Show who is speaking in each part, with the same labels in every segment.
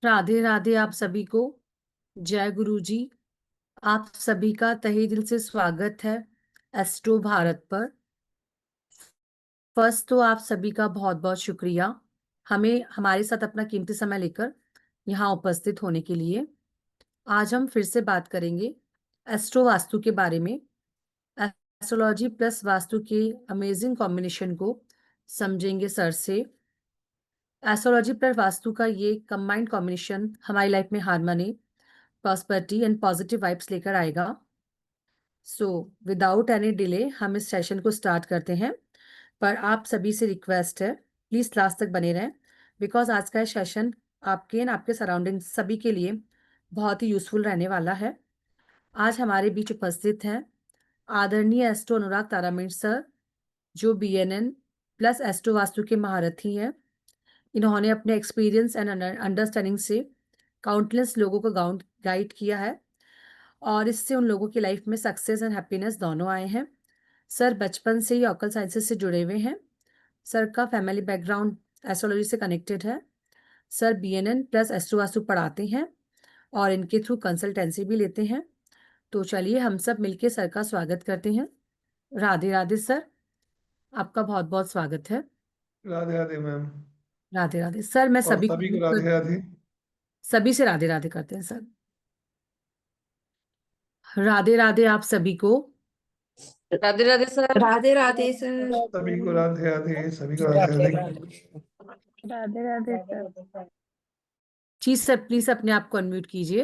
Speaker 1: राधे राधे आप सभी को। जय गुरु जी। आप सभी का तहे दिल से स्वागत है एस्ट्रो भारत पर। फर्स्ट तो आप सभी का बहुत बहुत शुक्रिया हमें हमारे साथ अपना कीमती समय लेकर यहाँ उपस्थित होने के लिए। आज हम फिर से बात करेंगे एस्ट्रो वास्तु के बारे में। एस्ट्रोलॉजी प्लस वास्तु के अमेजिंग कॉम्बिनेशन को समझेंगे सर से। एस्ट्रोलॉजी प्लस वास्तु का ये कंबाइंड कॉम्बिनेशन हमारी लाइफ में harmony, prosperity and positive vibes लेकर आएगा। सो विदाउट एनी डिले हम इस सेशन को स्टार्ट करते हैं। पर आप सभी से रिक्वेस्ट है, प्लीज लास्ट तक बने रहें, बिकॉज आज का सेशन आपके एंड आपके सराउंडिंग सभी के लिए बहुत ही यूजफुल रहने वाला है। आज हमारे बीच उपस्थित हैं आदरणीय एस्ट्रो अनुराग तारामीण सर, जो BNN प्लस एस्ट्रो वास्तु के महारथी हैं। इन्होंने अपने एक्सपीरियंस एंड अंडरस्टैंडिंग से काउंटलेस लोगों को गाइड किया है और इससे उन लोगों की लाइफ में सक्सेस एंड हैप्पीनेस दोनों आए हैं। सर बचपन से ही ऑकल साइंसेस से जुड़े हुए हैं। सर का फैमिली बैकग्राउंड एस्ट्रोलॉजी से कनेक्टेड है। Sir BNN plus astro vastu पढ़ाते हैं और इनके थ्रू कंसल्टेंसी भी लेते हैं। तो चलिए हम सब मिलके सर का स्वागत करते हैं। राधे राधे सर, आपका बहुत बहुत स्वागत है।
Speaker 2: राधे राधे मैम।
Speaker 1: राधे राधे सर, मैं
Speaker 2: और सभी को राधे राधे।
Speaker 1: सभी से राधे राधे करते हैं सर। राधे राधे आप सभी को।
Speaker 3: राधे राधे सर।
Speaker 4: राधे राधे सर।
Speaker 2: सभी को राधे राधे। सभी को राधे राधे।
Speaker 4: राधे राधे सर।
Speaker 1: जी सर, प्लीज अपने आप को अनम्यूट कीजिए।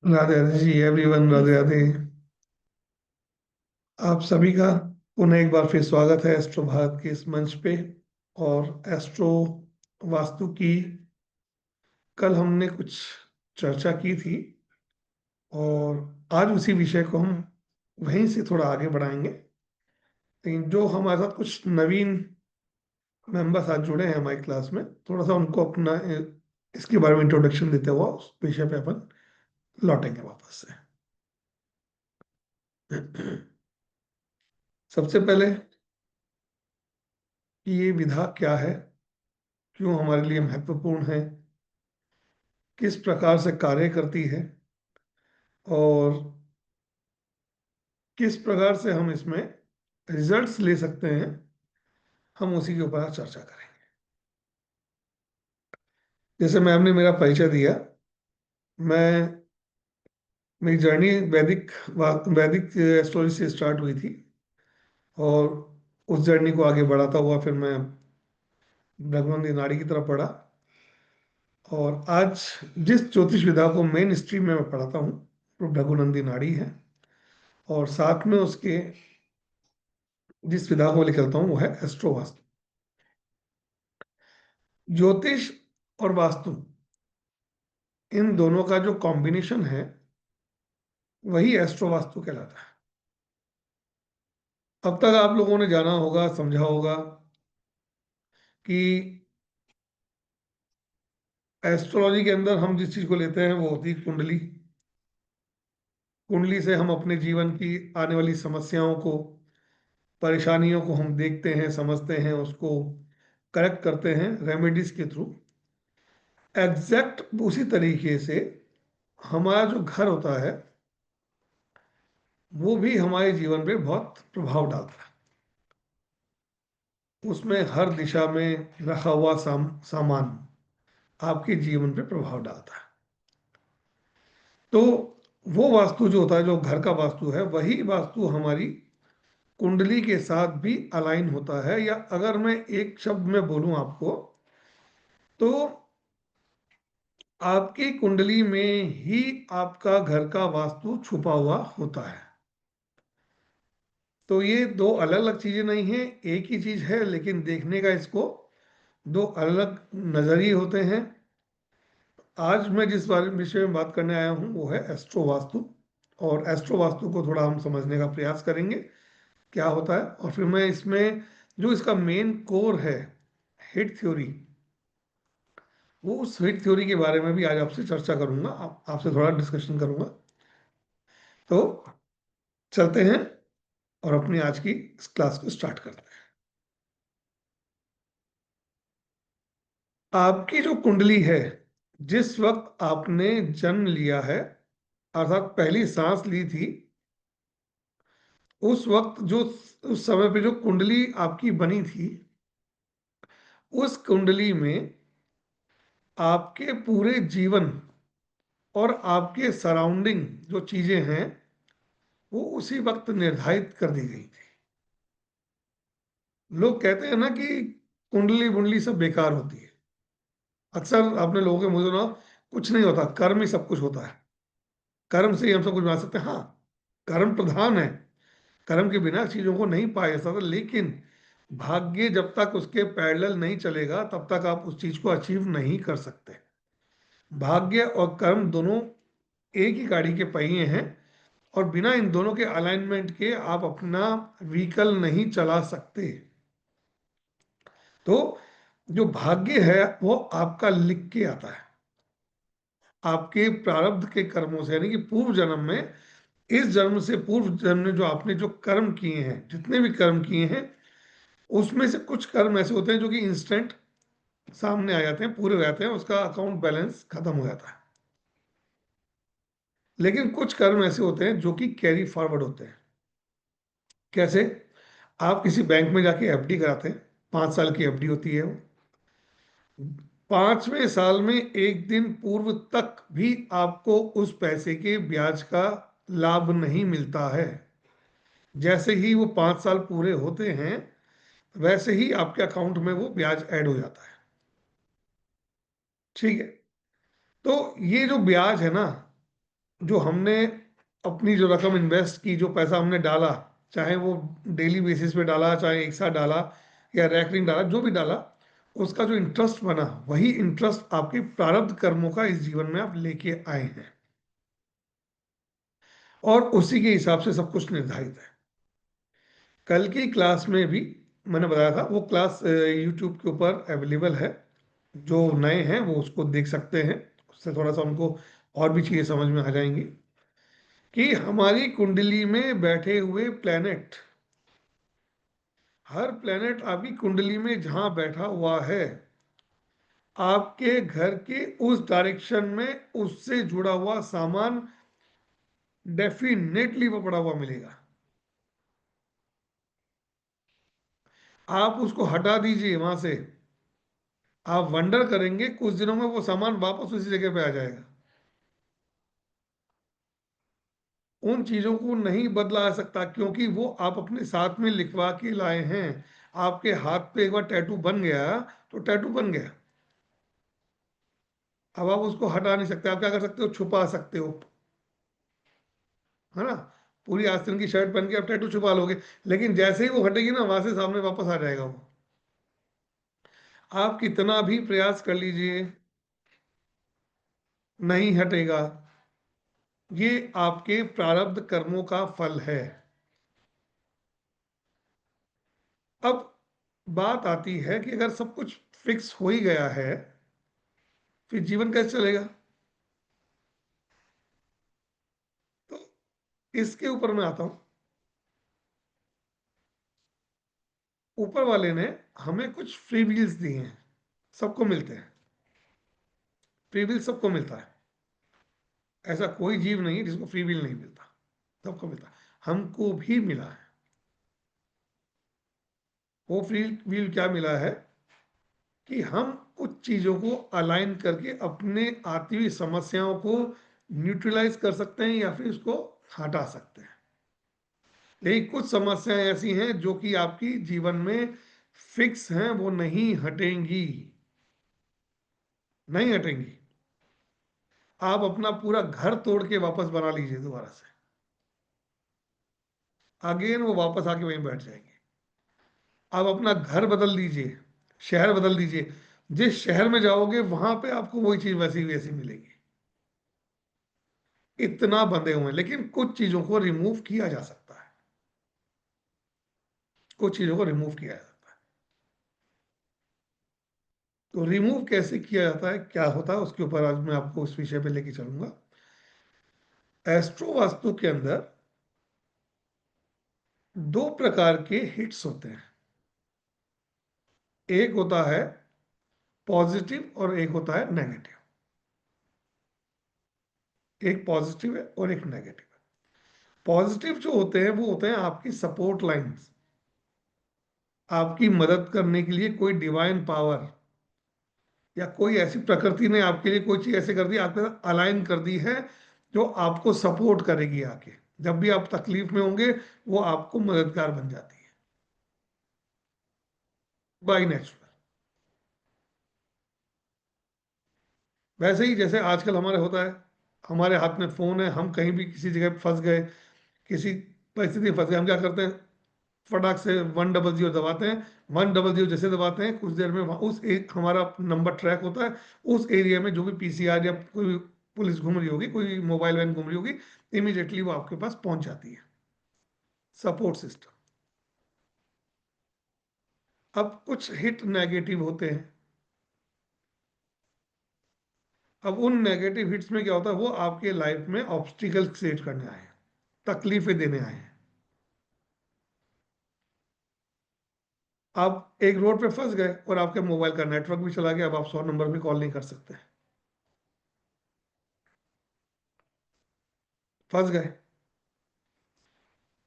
Speaker 2: राधे राधे जी एवरीवन, राधे राधे। आप सभी का पुनः एक बार फिर स्वागत है एस्ट्रो भारत के इस मंच पे। और एस्ट्रो वास्तु की कल हमने कुछ चर्चा की थी और आज उसी विषय को हम वहीं से थोड़ा आगे बढ़ाएंगे। लेकिन जो हमारे साथ कुछ नवीन मेंबर्स आज जुड़े हैं हमारी क्लास में, थोड़ा सा उनको अपना इसके बारे में इंट्रोडक्शन देते हुआ उस विषय पे अपन लौटेंगे वापस से। सबसे पहले कि ये विधा क्या है, क्यों हमारे लिए महत्वपूर्ण है, किस प्रकार से कार्य करती है और किस प्रकार से हम इसमें रिजल्ट्स ले सकते हैं, हम उसी के ऊपर आज चर्चा करेंगे। जैसे मैम ने मेरा परिचय दिया, मैं मेरी जर्नी वैदिक एस्ट्रोलॉजी से स्टार्ट हुई थी और उस जर्नी को आगे बढ़ाता हुआ फिर मैं भगवंती नाड़ी की तरफ बढ़ा और आज जिस ज्योतिष विधा को मेन स्ट्रीम में मैं पढ़ाता हूँ वो भृगुनंदी नाड़ी है और साथ में उसके जिस विधा को लेकर हूँ वो है एस्ट्रो वास्तु। ज्योतिष और वास्तु, इन दोनों का जो कॉम्बिनेशन है वही एस्ट्रो वास्तु कहलाता है। अब तक आप लोगों ने जाना होगा, समझा होगा कि एस्ट्रोलॉजी के अंदर हम जिस चीज को लेते हैं वो होती है कुंडली। कुंडली से हम अपने जीवन की आने वाली समस्याओं को, परेशानियों को हम देखते हैं, समझते हैं, उसको करेक्ट करते हैं रेमेडीज के थ्रू। एग्जैक्ट उसी तरीके से हमारा जो घर होता है वो भी हमारे जीवन पे बहुत प्रभाव डालता है। उसमें हर दिशा में रखा हुआ सामान आपके जीवन पे प्रभाव डालता है। तो वो वास्तु जो होता है, जो घर का वास्तु है, वही वास्तु हमारी कुंडली के साथ भी अलाइन होता है। या अगर मैं एक शब्द में बोलूं आपको, तो आपकी कुंडली में ही आपका घर का वास्तु छुपा हुआ होता है। तो ये दो अलग अलग चीजें नहीं है, एक ही चीज है, लेकिन देखने का इसको दो अलग नजरिए होते हैं। आज मैं जिस बारे विषय में बात करने आया हूं वो है एस्ट्रो वास्तु। और एस्ट्रो वास्तु को थोड़ा हम समझने का प्रयास करेंगे क्या होता है, और फिर मैं इसमें जो इसका मेन कोर है, हिट थ्योरी, वो उस हिट थ्योरी के बारे में भी आज आपसे चर्चा करूंगा, आपसे थोड़ा डिस्कशन करूंगा। तो चलते हैं और अपनी आज की इस क्लास को स्टार्ट करते हैं। आपकी जो कुंडली है जिस वक्त आपने जन्म लिया है, अर्थात पहली सांस ली थी, उस वक्त जो उस समय पे जो कुंडली आपकी बनी थी, उस कुंडली में आपके पूरे जीवन और आपके सराउंडिंग जो चीजें हैं वो उसी वक्त निर्धारित कर दी गई थी। लोग कहते हैं ना कि कुंडली बुंडली सब बेकार होती है। अक्सर आपने लोगों के मुंह से सुना, कुछ नहीं होता, कर्म ही सब कुछ होता है, कर्म से ही हम सब कुछ बना सकते हैं। हाँ, कर्म प्रधान है, कर्म के बिना चीजों को नहीं पाया जा सकता, लेकिन भाग्य जब तक उसके पैरेलल नहीं चलेगा तब तक आप उस चीज को अचीव नहीं कर सकते। भाग्य और कर्म दोनों एक ही गाड़ी के पहिए हैं, और बिना इन दोनों के अलाइनमेंट के आप अपना व्हीकल नहीं चला सकते। तो जो भाग्य है वो आपका लिख के आता है आपके प्रारब्ध के कर्मों से, यानी कि पूर्व जन्म में, इस जन्म से पूर्व जन्म में जो आपने जो कर्म किए हैं, जितने भी कर्म किए हैं, उसमें से कुछ कर्म ऐसे होते हैं जो कि इंस्टेंट सामने आ जाते हैं, पूरे हो जाते हैं, उसका अकाउंट बैलेंस खत्म हो जाता है। लेकिन कुछ कर्म ऐसे होते हैं जो कि कैरी फॉरवर्ड होते हैं। कैसे? आप किसी बैंक में जाके एफडी कराते हैं, 5 साल की एफडी होती है वो। 5वें साल में एक दिन पूर्व तक भी आपको उस पैसे के ब्याज का लाभ नहीं मिलता है। जैसे ही वो 5 साल पूरे होते हैं, वैसे ही आपके अकाउंट में वो ब्याज ऐड हो जाता है। ठीक है? तो ये जो ब्याज है ना, जो हमने अपनी जो रकम इन्वेस्ट की, जो पैसा हमने डाला, चाहे वो डेली बेसिस पे डाला, चाहे एक साथ डाला या रैकरिंग डाला, जो भी डाला, उसका जो इंटरेस्ट बना, वही इंटरेस्ट आपके प्रारब्ध कर्मों का इस जीवन में आप लेके आए हैं, और उसी के हिसाब से सब कुछ निर्धारित है। कल की क्लास में भी मैंने बताया था, वो क्लास यूट्यूब के ऊपर अवेलेबल है, जो नए हैं वो उसको देख सकते हैं, उससे थोड़ा सा उनको और भी चीज़ें समझ में आ जाएंगी कि हमारी कुंडली में बैठे हुए प्लैनेट, हर प्लैनेट आपकी कुंडली में जहां बैठा हुआ है, आपके घर के उस डायरेक्शन में उससे जुड़ा हुआ सामान डेफिनेटली वो पड़ा हुआ मिलेगा। आप उसको हटा दीजिए वहां से, आप वंडर करेंगे, कुछ दिनों में वो सामान वापस उसी जगह पे आ जाएगा। उन चीजों को नहीं बदला जा सकता, क्योंकि वो आप अपने साथ में लिखवा के लाए हैं। आपके हाथ पे एक बार टैटू बन गया तो टैटू बन गया। अब आप उसको हटा नहीं सकते। आप क्या कर सकते हो? छुपा सकते हो, है ना? पूरी आस्तीन की शर्ट पहन के आप टैटू छुपा लोगे, लेकिन जैसे ही वो हटेगी ना, वहां से सामने वापस आ जाएगा वो। आप कितना भी प्रयास कर लीजिए, नहीं हटेगा। ये आपके प्रारब्ध कर्मों का फल है। अब बात आती है कि अगर सब कुछ फिक्स हो ही गया है, फिर जीवन कैसे चलेगा? तो इसके ऊपर मैं आता हूं। ऊपर वाले ने हमें कुछ फ्री व्हील्स दिए हैं, सबको मिलते हैं। फ्री व्हील सबको मिलता है, ऐसा कोई जीव नहीं है जिसको फ्री व्हील नहीं मिलता, सबको मिलता है। हमको भी मिला है। वो फ्री व्हील क्या मिला है कि हम कुछ चीजों को अलाइन करके अपने आती हुई समस्याओं को न्यूट्रलाइज कर सकते हैं या फिर उसको हटा सकते हैं। लेकिन कुछ समस्याएं ऐसी हैं जो कि आपकी जीवन में फिक्स हैं, वो नहीं हटेंगी, नहीं हटेंगी। आप अपना पूरा घर तोड़ के वापस बना लीजिए दोबारा से, अगेन वो वापस आके वहीं बैठ जाएंगे। आप अपना घर बदल दीजिए, शहर बदल दीजिए, जिस शहर में जाओगे वहां पे आपको वही चीज वैसी वैसी मिलेगी। इतना बंधे हुए हैं, लेकिन कुछ चीजों को रिमूव किया जा सकता है, कुछ चीजों को रिमूव किया जा सकता है। तो रिमूव कैसे किया जाता है, क्या होता है, उसके ऊपर आज मैं आपको उस विषय पे लेके चलूंगा। एस्ट्रो वास्तु के अंदर 2 प्रकार के हिट्स होते हैं। एक होता है पॉजिटिव और एक होता है नेगेटिव। एक पॉजिटिव है और एक नेगेटिव है। पॉजिटिव जो होते हैं वो होते हैं आपकी सपोर्ट लाइंस, आपकी मदद करने के लिए कोई डिवाइन पावर या कोई ऐसी प्रकृति ने आपके लिए कोई चीज ऐसे कर दी, आपके साथ अलाइन कर दी है जो आपको सपोर्ट करेगी आके। जब भी आप तकलीफ में होंगे वो आपको मददगार बन जाती है बाय नेचुरल। वैसे ही जैसे आजकल हमारे होता है, हमारे हाथ में फोन है, हम कहीं भी किसी जगह फंस गए, किसी परिस्थिति में फंस गए, हम क्या करते हैं, फटाक से 100 दबाते हैं। 100 जैसे दबाते हैं कुछ देर में उस एक हमारा नंबर ट्रैक होता है, उस एरिया में जो भी पीसीआर या कोई पुलिस घूम रही होगी, कोई मोबाइल वैन घूम रही होगी, इमीडिएटली वो आपके पास पहुंच जाती है। Support system. अब कुछ हिट नेगेटिव होते हैं। अब उन नेगेटिव हिट्स में क्या होता है, वो आपके लाइफ में ऑब्स्टिकल क्रिएट करने आए हैं, तकलीफें देने आए हैं। आप एक रोड पे फंस गए और आपके मोबाइल का नेटवर्क भी चला गया, अब आप 100 नंबर भी कॉल नहीं कर सकते, फंस गए।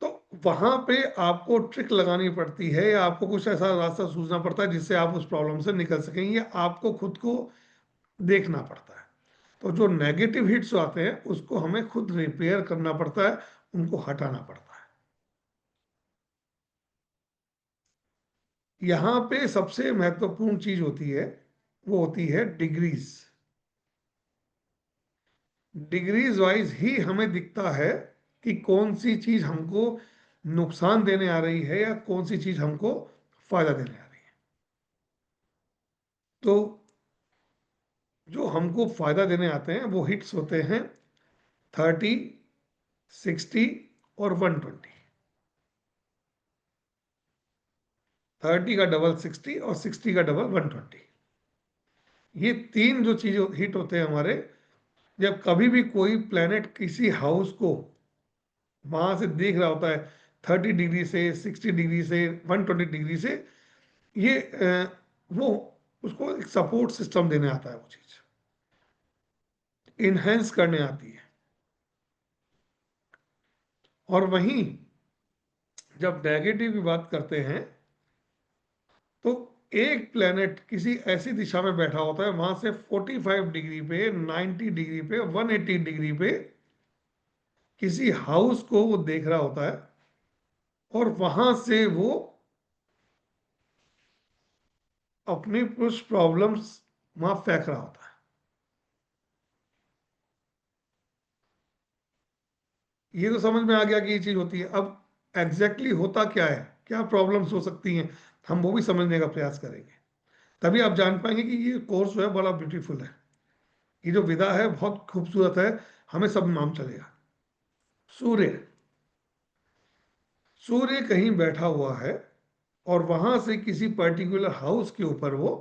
Speaker 2: तो वहां पे आपको ट्रिक लगानी पड़ती है या आपको कुछ ऐसा रास्ता सूझना पड़ता है जिससे आप उस प्रॉब्लम से निकल सकें, या आपको खुद को देखना पड़ता है। तो जो नेगेटिव हिट्स आते हैं उसको हमें खुद रिपेयर करना पड़ता है, उनको हटाना पड़ता है। यहां पे सबसे महत्वपूर्ण चीज होती है, वो होती है डिग्रीज। डिग्रीज वाइज ही हमें दिखता है कि कौन सी चीज हमको नुकसान देने आ रही है या कौन सी चीज हमको फायदा देने आ रही है। तो जो हमको फायदा देने आते हैं वो हिट्स होते हैं 30, 60 और 120। 30 का डबल 60 और 60 का डबल 120। ये तीन जो चीज हिट होते हैं हमारे, जब कभी भी कोई प्लेनेट किसी हाउस को वहां से देख रहा होता है 30 डिग्री से, 60 डिग्री से, 120 डिग्री से, ये वो उसको एक सपोर्ट सिस्टम देने आता है, वो चीज इनहेंस करने आती है। और वहीं जब नेगेटिव की बात करते हैं तो एक प्लेनेट किसी ऐसी दिशा में बैठा होता है, वहां से 45 डिग्री पे, 90 डिग्री पे, 180 डिग्री पे किसी हाउस को वो देख रहा होता है और वहां से वो अपनी कुछ प्रॉब्लम्स वहां फेंक रहा होता है। ये तो समझ में आ गया कि ये चीज होती है। अब एग्जैक्टली होता क्या है, क्या प्रॉब्लम्स हो सकती हैं, हम वो भी समझने का प्रयास करेंगे। तभी आप जान पाएंगे कि ये कोर्स जो है बड़ा ब्यूटीफुल है, ये जो विधा है बहुत खूबसूरत है, हमें सब नाम चलेगा। सूर्य। सूर्य कहीं बैठा हुआ है और वहां से किसी पर्टिकुलर हाउस के ऊपर वो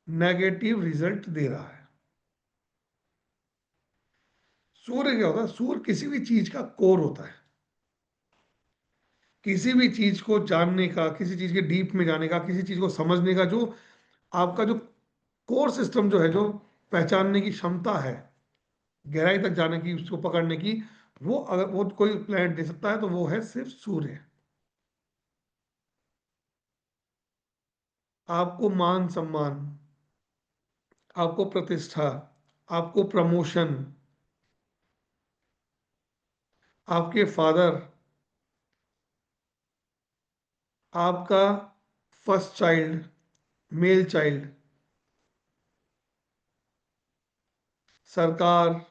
Speaker 2: नेगेटिव रिजल्ट दे रहा है। सूर्य क्या होता है, सूर्य किसी भी चीज का कोर होता है। किसी भी चीज को जानने का, किसी चीज के डीप में जाने का, किसी चीज को समझने का, जो आपका जो कोर सिस्टम जो है, जो पहचानने की क्षमता है, गहराई तक जाने की, उसको पकड़ने की, वो अगर वो कोई प्लैनेट दे सकता है तो वो है सिर्फ सूर्य। आपको मान सम्मान, आपको प्रतिष्ठा, आपको प्रमोशन, आपके फादर, आपका फर्स्ट चाइल्ड, मेल चाइल्ड, सरकार,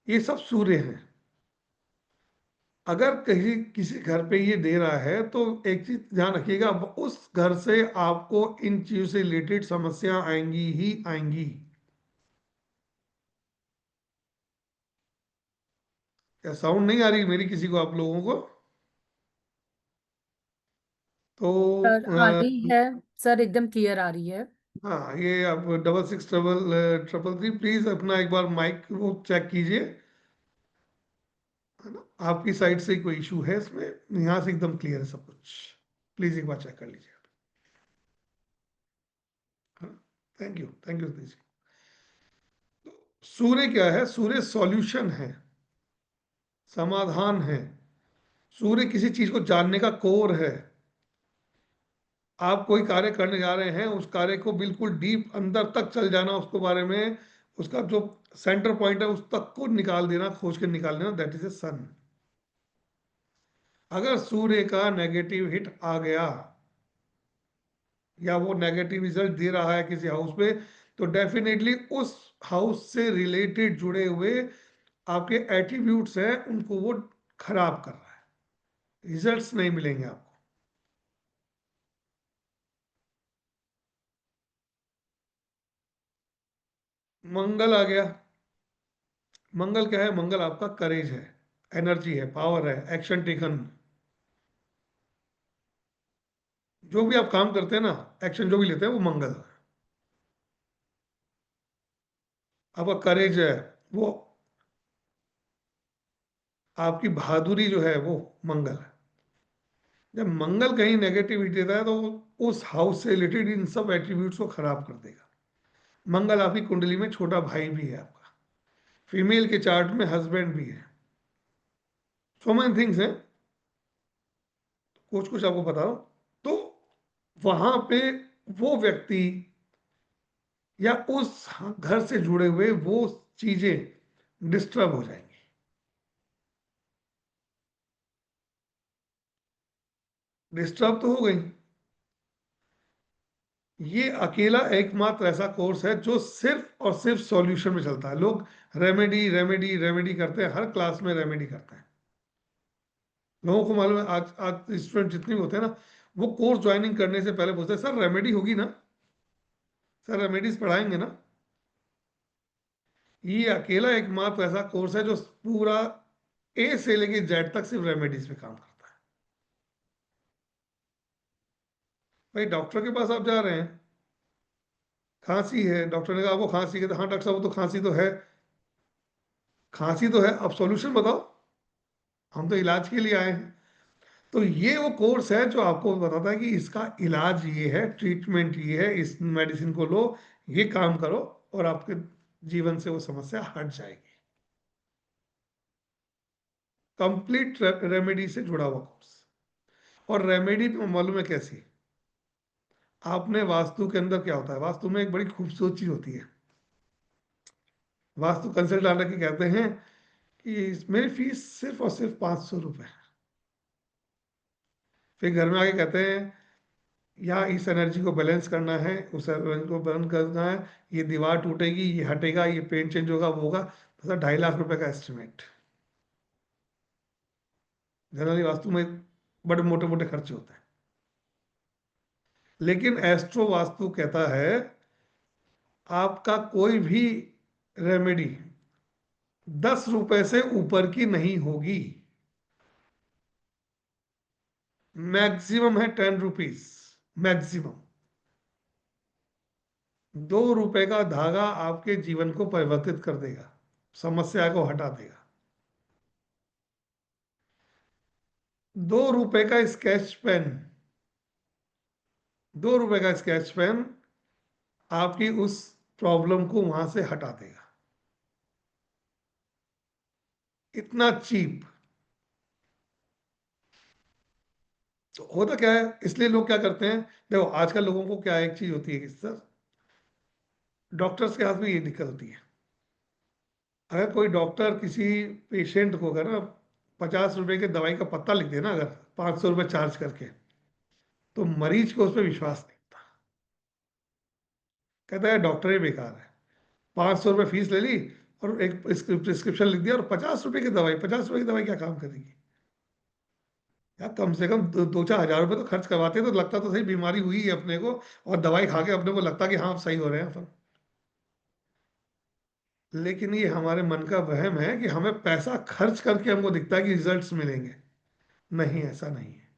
Speaker 2: ये सब सूर्य हैं। अगर कहीं किसी घर पे ये दे रहा है तो एक चीज ध्यान रखिएगा, उस घर से आपको इन चीजों से रिलेटेड समस्या आएंगी ही आएंगी। क्या साउंड नहीं आ रही मेरी किसी को, आप लोगों को? तो
Speaker 1: सर आ रही है, सर एकदम क्लियर आ रही है।
Speaker 2: हाँ, ये आप 663333 प्लीज अपना एक बार माइक वो चेक कीजिए, है ना, आपकी साइड से कोई इशू है इसमें, यहाँ से एकदम क्लियर है सब कुछ, प्लीज एक बार चेक कर लीजिए। हाँ, थैंक यू, थैंक यू। सूर्य क्या है? सूर्य सॉल्यूशन है, समाधान है। सूर्य किसी चीज को जानने का कोर है। आप कोई कार्य करने जा रहे हैं, उस कार्य को बिल्कुल डीप अंदर तक चल जाना, उसके बारे में, उसका जो सेंटर पॉइंट है उस तक को निकाल देना, खोज के निकाल देना, दैट इज ए सन। अगर सूर्य का नेगेटिव हिट आ गया या वो नेगेटिव रिजल्ट दे रहा है किसी हाउस पे, तो डेफिनेटली उस हाउस से रिलेटेड जुड़े हुए आपके एट्रीब्यूट्स हैं, उनको वो खराब कर रहा है, रिजल्ट्स नहीं मिलेंगे आपको। मंगल आ गया। मंगल क्या है? मंगल आपका करेज है, एनर्जी है, पावर है, एक्शन टेकन। जो भी आप काम करते हैं ना, एक्शन जो भी लेते हैं, वो मंगल है। आपका करेज है, वो आपकी बहादुरी जो है, वो मंगल है। जब मंगल कहीं नेगेटिविटी देता है तो उस हाउस से रिलेटेड इन सब एट्रीब्यूट्स को खराब कर देगा। मंगल आपकी कुंडली में छोटा भाई भी है आपका, फीमेल के चार्ट में हस्बैंड भी है। सो मैनी थिंग्स हैं, कुछ कुछ आपको बता रहा हूं। तो वहां पे वो व्यक्ति या उस घर से जुड़े हुए वो चीजें डिस्टर्ब हो जाएंगी। डिस्टर्ब तो हो गई। ये अकेला एकमात्र ऐसा कोर्स है जो सिर्फ और सिर्फ सॉल्यूशन में चलता है। लोग रेमेडी रेमेडी रेमेडी करते हैं, हर क्लास में रेमेडी करते हैं। लोगों को मालूम है, आज आज स्टूडेंट जितने भी होते हैं ना, वो कोर्स ज्वाइनिंग करने से पहले पूछते हैं, सर रेमेडी होगी ना, सर रेमेडीज पढ़ाएंगे ना। ये अकेला एकमात्र ऐसा कोर्स है जो पूरा ए से लेके जेड तक सिर्फ रेमेडीज पे काम करता है। भाई डॉक्टर के पास आप जा रहे हैं, खांसी है, डॉक्टर ने कहा आपको खांसी है, तो हाँ डॉक्टर साहब वो तो खांसी तो है, खांसी तो है, अब सॉल्यूशन बताओ, हम तो इलाज के लिए आए हैं। तो ये वो कोर्स है जो आपको बताता है कि इसका इलाज ये है, ट्रीटमेंट ये है, इस मेडिसिन को लो, ये काम करो, और आपके जीवन से वो समस्या हट जाएगी। कंप्लीट रेमेडी से जुड़ा हुआ कोर्स। और रेमेडी तो मालूम है कैसी? आपने वास्तु के अंदर क्या होता है, वास्तु में एक बड़ी खूबसूरत चीज होती है। वास्तु कंसल्टेंट आके कहते हैं कि मेरी फीस सिर्फ और सिर्फ 500 रुपये। फिर घर में आके कहते हैं यहाँ इस एनर्जी को बैलेंस करना है, उस एनर्जी को बैलेंस करना है, ये दीवार टूटेगी, ये हटेगा, ये पेंट चेंज होगा, वो होगा, तो सर 2.5 लाख रुपए का एस्टिमेट। जनरली वास्तु में बड़े मोटे मोटे खर्चे होते हैं। लेकिन एस्ट्रो वास्तु कहता है आपका कोई भी रेमेडी 10 रुपए से ऊपर की नहीं होगी। मैक्सिमम है 10 रुपीज, मैक्सिमम। 2 रुपए का धागा आपके जीवन को परिवर्तित कर देगा, समस्या को हटा देगा। 2 रुपए का स्केच पेन, 2 रुपए का स्केच पेन आपकी उस प्रॉब्लम को वहां से हटा देगा। इतना चीप। तो होता क्या है, इसलिए लोग क्या करते हैं, देखो आजकल लोगों को क्या एक चीज होती है कि सर, डॉक्टर्स के हाथ में ये दिक्कत होती है। अगर कोई डॉक्टर किसी पेशेंट को अगर ना 50 रुपए के दवाई का पत्ता लिख दे ना, अगर 500 रुपये चार्ज करके, तो मरीज को उस पर विश्वास नहीं होता। कहता है डॉक्टर ही बेकार है। 500 रुपये फीस ले ली और एक प्रिस्क्रिप्शन लिख दिया, और 50 रुपए की दवाई, 50 रुपए की दवाई क्या काम करेगी यार? कम से कम 2-4 हज़ार रुपये तो खर्च करवाते, तो लगता तो सही बीमारी हुई है अपने को, और दवाई खा के अपने को लगता कि हाँ सही हो रहे हैं अपन। लेकिन ये हमारे मन का वहम है कि हमें पैसा खर्च करके हमको दिखता है कि रिजल्ट्स मिलेंगे। नहीं, ऐसा नहीं है।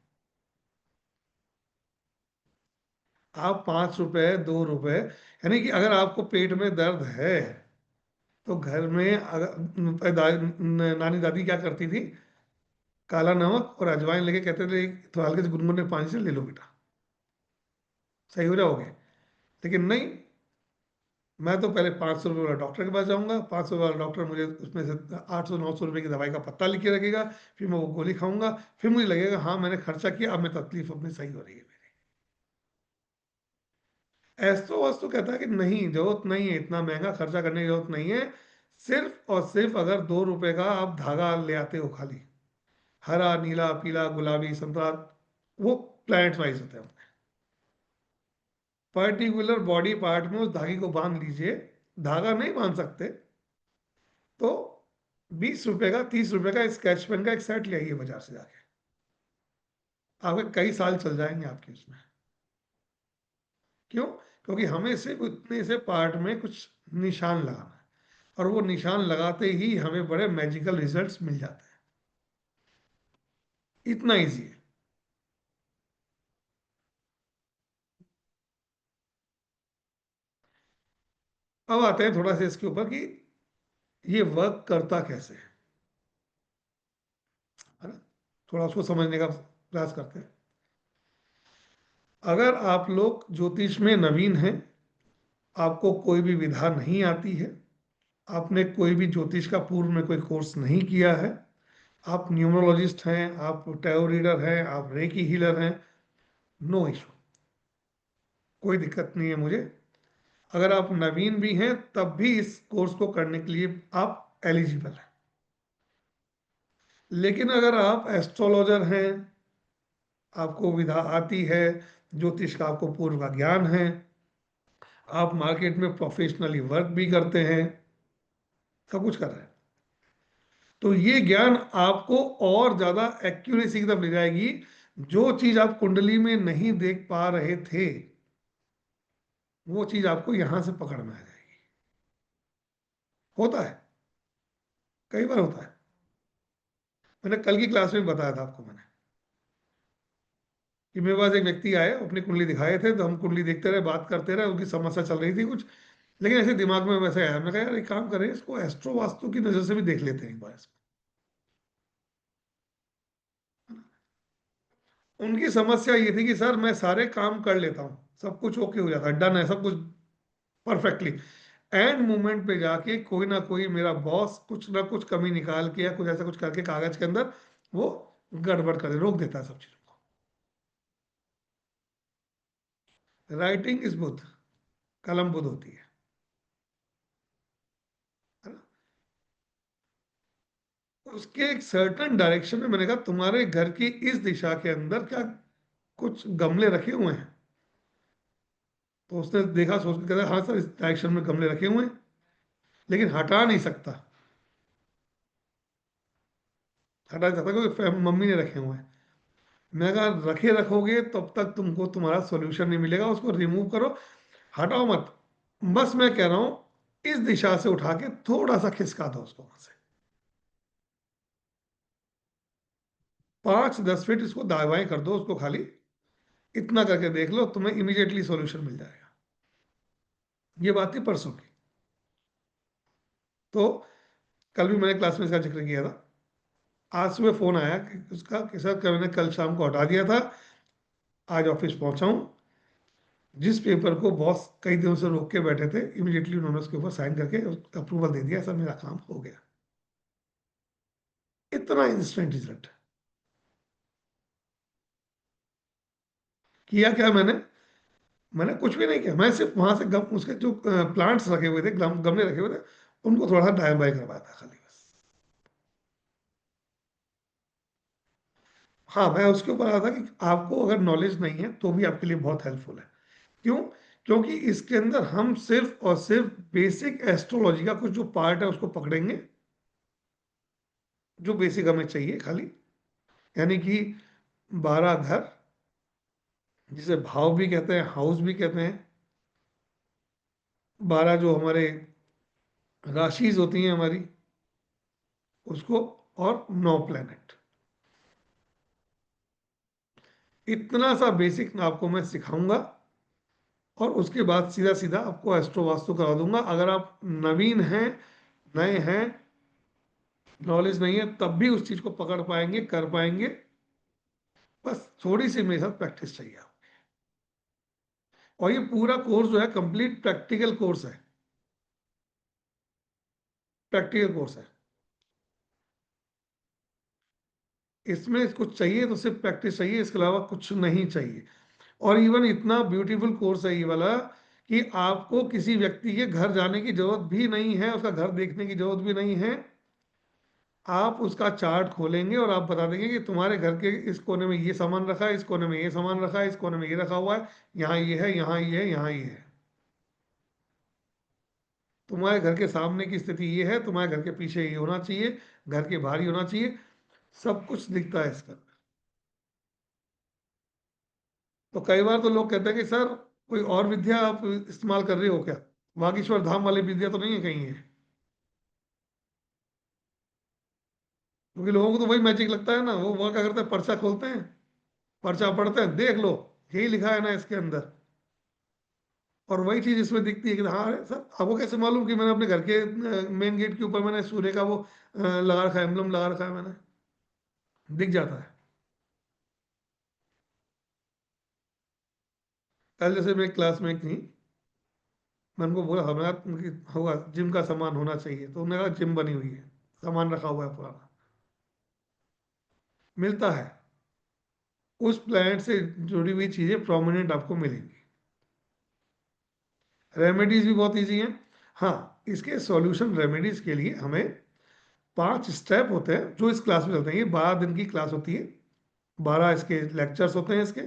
Speaker 2: आप 5 रुपए 2 रुपए, यानी कि अगर आपको पेट में दर्द है, तो घर में अगर नानी दादी क्या करती थी, काला नमक और अजवाइन लेके कहते थे थोड़ा हल्के से गुनगुने पानी से ले लो बेटा, सही हो जाओगे। लेकिन नहीं, मैं तो पहले 500 रुपये वाला डॉक्टर के पास जाऊंगा, 500 वाला डॉक्टर मुझे उसमें से 800-900 रुपये की दवाई का पत्ता लिख के रखेगा, फिर मैं वो गोली खाऊंगा, फिर मुझे लगेगा हाँ मैंने खर्चा किया, अब मैं तकलीफ अपनी सही हो रही है मेरी। एस्ट्रो वास्तु कहता है कि नहीं, जरूरत नहीं है, इतना महंगा खर्चा करने की जरूरत नहीं है। सिर्फ और सिर्फ अगर 2 रुपए का आप धागा ले आते हो खाली, हरा नीला पीला गुलाबी संतरा, वो प्लैनेट वाइज होते हैं, पर्टिकुलर बॉडी पार्ट में उस धागे को बांध लीजिए। धागा नहीं बांध सकते तो 20 रुपए का 30 रुपए का स्केच पेन का एक सेट ले आइए बाजार से जाके, आपके कई साल चल जाएंगे आपके उसमें। क्यों? क्योंकि हमें सिर्फ उतने से पार्ट में कुछ निशान लगाना है, और वो निशान लगाते ही हमें बड़े मैजिकल रिजल्ट्स मिल जाते हैं। इतना इजी है। अब आते हैं थोड़ा सा इसके ऊपर कि ये वर्क करता कैसे है ना, थोड़ा उसको समझने का प्रयास करते हैं। अगर आप लोग ज्योतिष में नवीन हैं, आपको कोई भी विधा नहीं आती है, आपने कोई भी ज्योतिष का पूर्व में कोई कोर्स नहीं किया है, आप न्यूमरोलॉजिस्ट हैं, आप टैरो रीडर हैं, आप रेकी हीलर हैं, नो इशू, कोई दिक्कत नहीं है मुझे। अगर आप नवीन भी हैं तब भी इस कोर्स को करने के लिए आप एलिजिबल हैं। लेकिन अगर आप एस्ट्रोलॉजर हैं, आपको विधा आती है, ज्योतिष का आपको पूर्व का ज्ञान है, आप मार्केट में प्रोफेशनली वर्क भी करते हैं, सब कुछ कर रहे हैं, तो ये ज्ञान आपको और ज्यादा एक्यूरेसी की तरफ ले जाएगी। जो चीज आप कुंडली में नहीं देख पा रहे थे, वो चीज आपको यहां से पकड़ में आ जाएगी। होता है, कई बार होता है। मैंने कल की क्लास में बताया था आपको, मैंने कि मेरे पास एक व्यक्ति आए, अपनी कुंडली दिखाए थे, तो हम कुंडली देखते रहे, बात करते रहे, उनकी समस्या चल रही थी कुछ, लेकिन ऐसे दिमाग में वैसे आया, मैं कहा यार एक काम करें, इसको एस्ट्रो वास्तु की नजर से भी देख लेते हैं एक बार इसको। उनकी समस्या ये थी कि सर मैं सारे काम कर लेता हूँ, सब कुछ ओके हो जाता है, डन है सब कुछ परफेक्टली, एंड मोमेंट पे जाके कोई ना कोई मेरा बॉस कुछ ना कुछ कमी निकाल के या कुछ ऐसा कुछ करके कागज के अंदर वो गड़बड़ कर रोक देता है सब चीजों को। राइटिंग इज बुध, कलम बुध होती है ना। उसके एक सर्टन डायरेक्शन में मैंने कहा तुम्हारे घर की इस दिशा के अंदर क्या कुछ गमले रखे हुए हैं? तो उसने देखा, सोच के कहता हाँ सर इस डायरेक्शन में गमले रखे हुए हैं, लेकिन हटा नहीं सकता, हटा नहीं सकता क्योंकि मम्मी ने रखे हुए हैं। मैं कहा रखे रखोगे तब तक तुमको तुम्हारा सॉल्यूशन नहीं मिलेगा, उसको रिमूव करो, हटाओ मत। बस मैं कह रहा हूं इस दिशा से उठा के थोड़ा सा खिसका दो उसको वहां से, 5-10 फीट इसको दाएं कर दो उसको खाली, इतना करके देख लो, तुम्हें इमीडिएटली सॉल्यूशन मिल जाएगा। ये बात थी परसों की। तो कल भी मैंने क्लास में इसका जिक्र किया था। आज सुबह फोन आया कि उसका कि सर मैंने कल शाम को हटा दिया था, आज ऑफिस पहुंचा हूं, जिस पेपर को बॉस कई दिनों से रोक के बैठे थे, इमीडिएटली उन्होंने उसके ऊपर साइन करके अप्रूवल दे दिया, सर मेरा काम हो गया। इतना इंस्टेंट रिजल्ट किया। क्या मैंने मैंने कुछ भी नहीं किया, मैं सिर्फ वहां से उसके जो प्लांट्स रखे हुए थे, गमले रखे हुए थे, उनको थोड़ा सा दाएं बाएं करवाया था खाली बस। हाँ, मैं उसके ऊपर आया था कि आपको अगर नॉलेज नहीं है तो भी आपके लिए बहुत हेल्पफुल है। क्यों? क्योंकि इसके अंदर हम सिर्फ और सिर्फ बेसिक एस्ट्रोलॉजी का कुछ जो पार्ट है उसको पकड़ेंगे, जो बेसिक हमें चाहिए खाली, यानी कि 12 घर, जिसे भाव भी कहते हैं, हाउस भी कहते हैं, 12 जो हमारे राशिज होती हैं हमारी, उसको, और 9 प्लैनेट, इतना सा बेसिक आपको मैं सिखाऊंगा, और उसके बाद सीधा सीधा आपको एस्ट्रो वास्तु करा दूंगा। अगर आप नवीन हैं, नए हैं, नॉलेज नहीं है, तब भी उस चीज को पकड़ पाएंगे, कर पाएंगे, बस थोड़ी सी मेरे साथ प्रैक्टिस चाहिए आपको। और ये पूरा कोर्स जो है कंप्लीट प्रैक्टिकल कोर्स है, प्रैक्टिकल कोर्स है। इसमें कुछ चाहिए तो सिर्फ प्रैक्टिस चाहिए, इसके अलावा कुछ नहीं चाहिए। और इवन इतना ब्यूटीफुल कोर्स है ये वाला कि आपको किसी व्यक्ति के घर जाने की जरूरत भी नहीं है, उसका घर देखने की जरूरत भी नहीं है। आप उसका चार्ट खोलेंगे और आप बता देंगे कि तुम्हारे घर के इस कोने में ये सामान रखा है, इस कोने में ये सामान रखा है, इस कोने में ये रखा हुआ है, यहाँ ये है, यहाँ ये है, यहाँ ये है। तुम्हारे घर के सामने की स्थिति ये है, तुम्हारे घर के पीछे ये होना चाहिए, घर के बाहर ही होना चाहिए, सब कुछ दिखता है इसका। तो कई बार तो लोग कहते हैं कि सर कोई और विद्या आप इस्तेमाल कर रहे हो क्या, वागीश्वर धाम वाली विद्या तो नहीं है कहीं है? क्योंकि लोगों को तो वही मैजिक लगता है ना, वो क्या करते हैं, पर्चा खोलते हैं, पर्चा पढ़ते हैं, देख लो यही लिखा है ना इसके अंदर, और वही चीज इसमें दिखती है कि हाँ अरे सर आपको कैसे मालूम कि मैंने अपने घर के मेन गेट के ऊपर मैंने सूर्य का वो लगा रखा है, एम्बलम लगा रखा है मैंने, दिख जाता है। कल जैसे मेरी क्लास में थी, मैं उनको बोला हमारा होगा जिम का सामान होना चाहिए, तो उन्होंने कहा जिम बनी हुई है, सामान रखा हुआ है पुराना, मिलता है। उस प्लैनेट से जुड़ी हुई चीजें प्रोमिनेंट आपको मिलेंगी। रेमेडीज भी बहुत इजी हैं। हाँ, इसके सॉल्यूशन रेमेडीज के लिए हमें 5 स्टेप होते हैं जो इस क्लास में चलते हैं। ये 12 दिन की क्लास होती है, 12 इसके लेक्चर्स होते हैं इसके,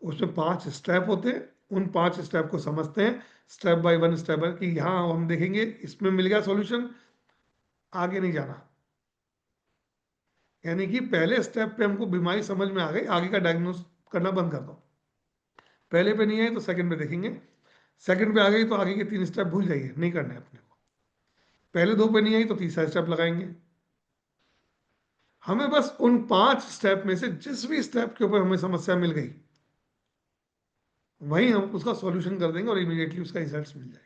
Speaker 2: उसमें 5 स्टेप होते हैं। उन 5 स्टेप को समझते हैं step by one, step by, कि यहाँ हम देखेंगे इसमें मिल गया सॉल्यूशन, आगे नहीं जाना। यानी कि पहले स्टेप पे हमको बीमारी समझ में आ गई, आगे का डायग्नोस करना बंद कर दो। पहले पे नहीं आई तो सेकंड पे देखेंगे, सेकंड पे आ गई तो आगे के 3 स्टेप भूल जाइए, नहीं करने अपने को। पहले 2 पे नहीं आई तो तीसरा स्टेप लगाएंगे। हमें बस उन 5 स्टेप में से जिस भी स्टेप के ऊपर हमें समस्या मिल गई, वहीं हम उसका सॉल्यूशन कर देंगे और इमीडिएटली उसका रिजल्ट्स मिल जाएंगे।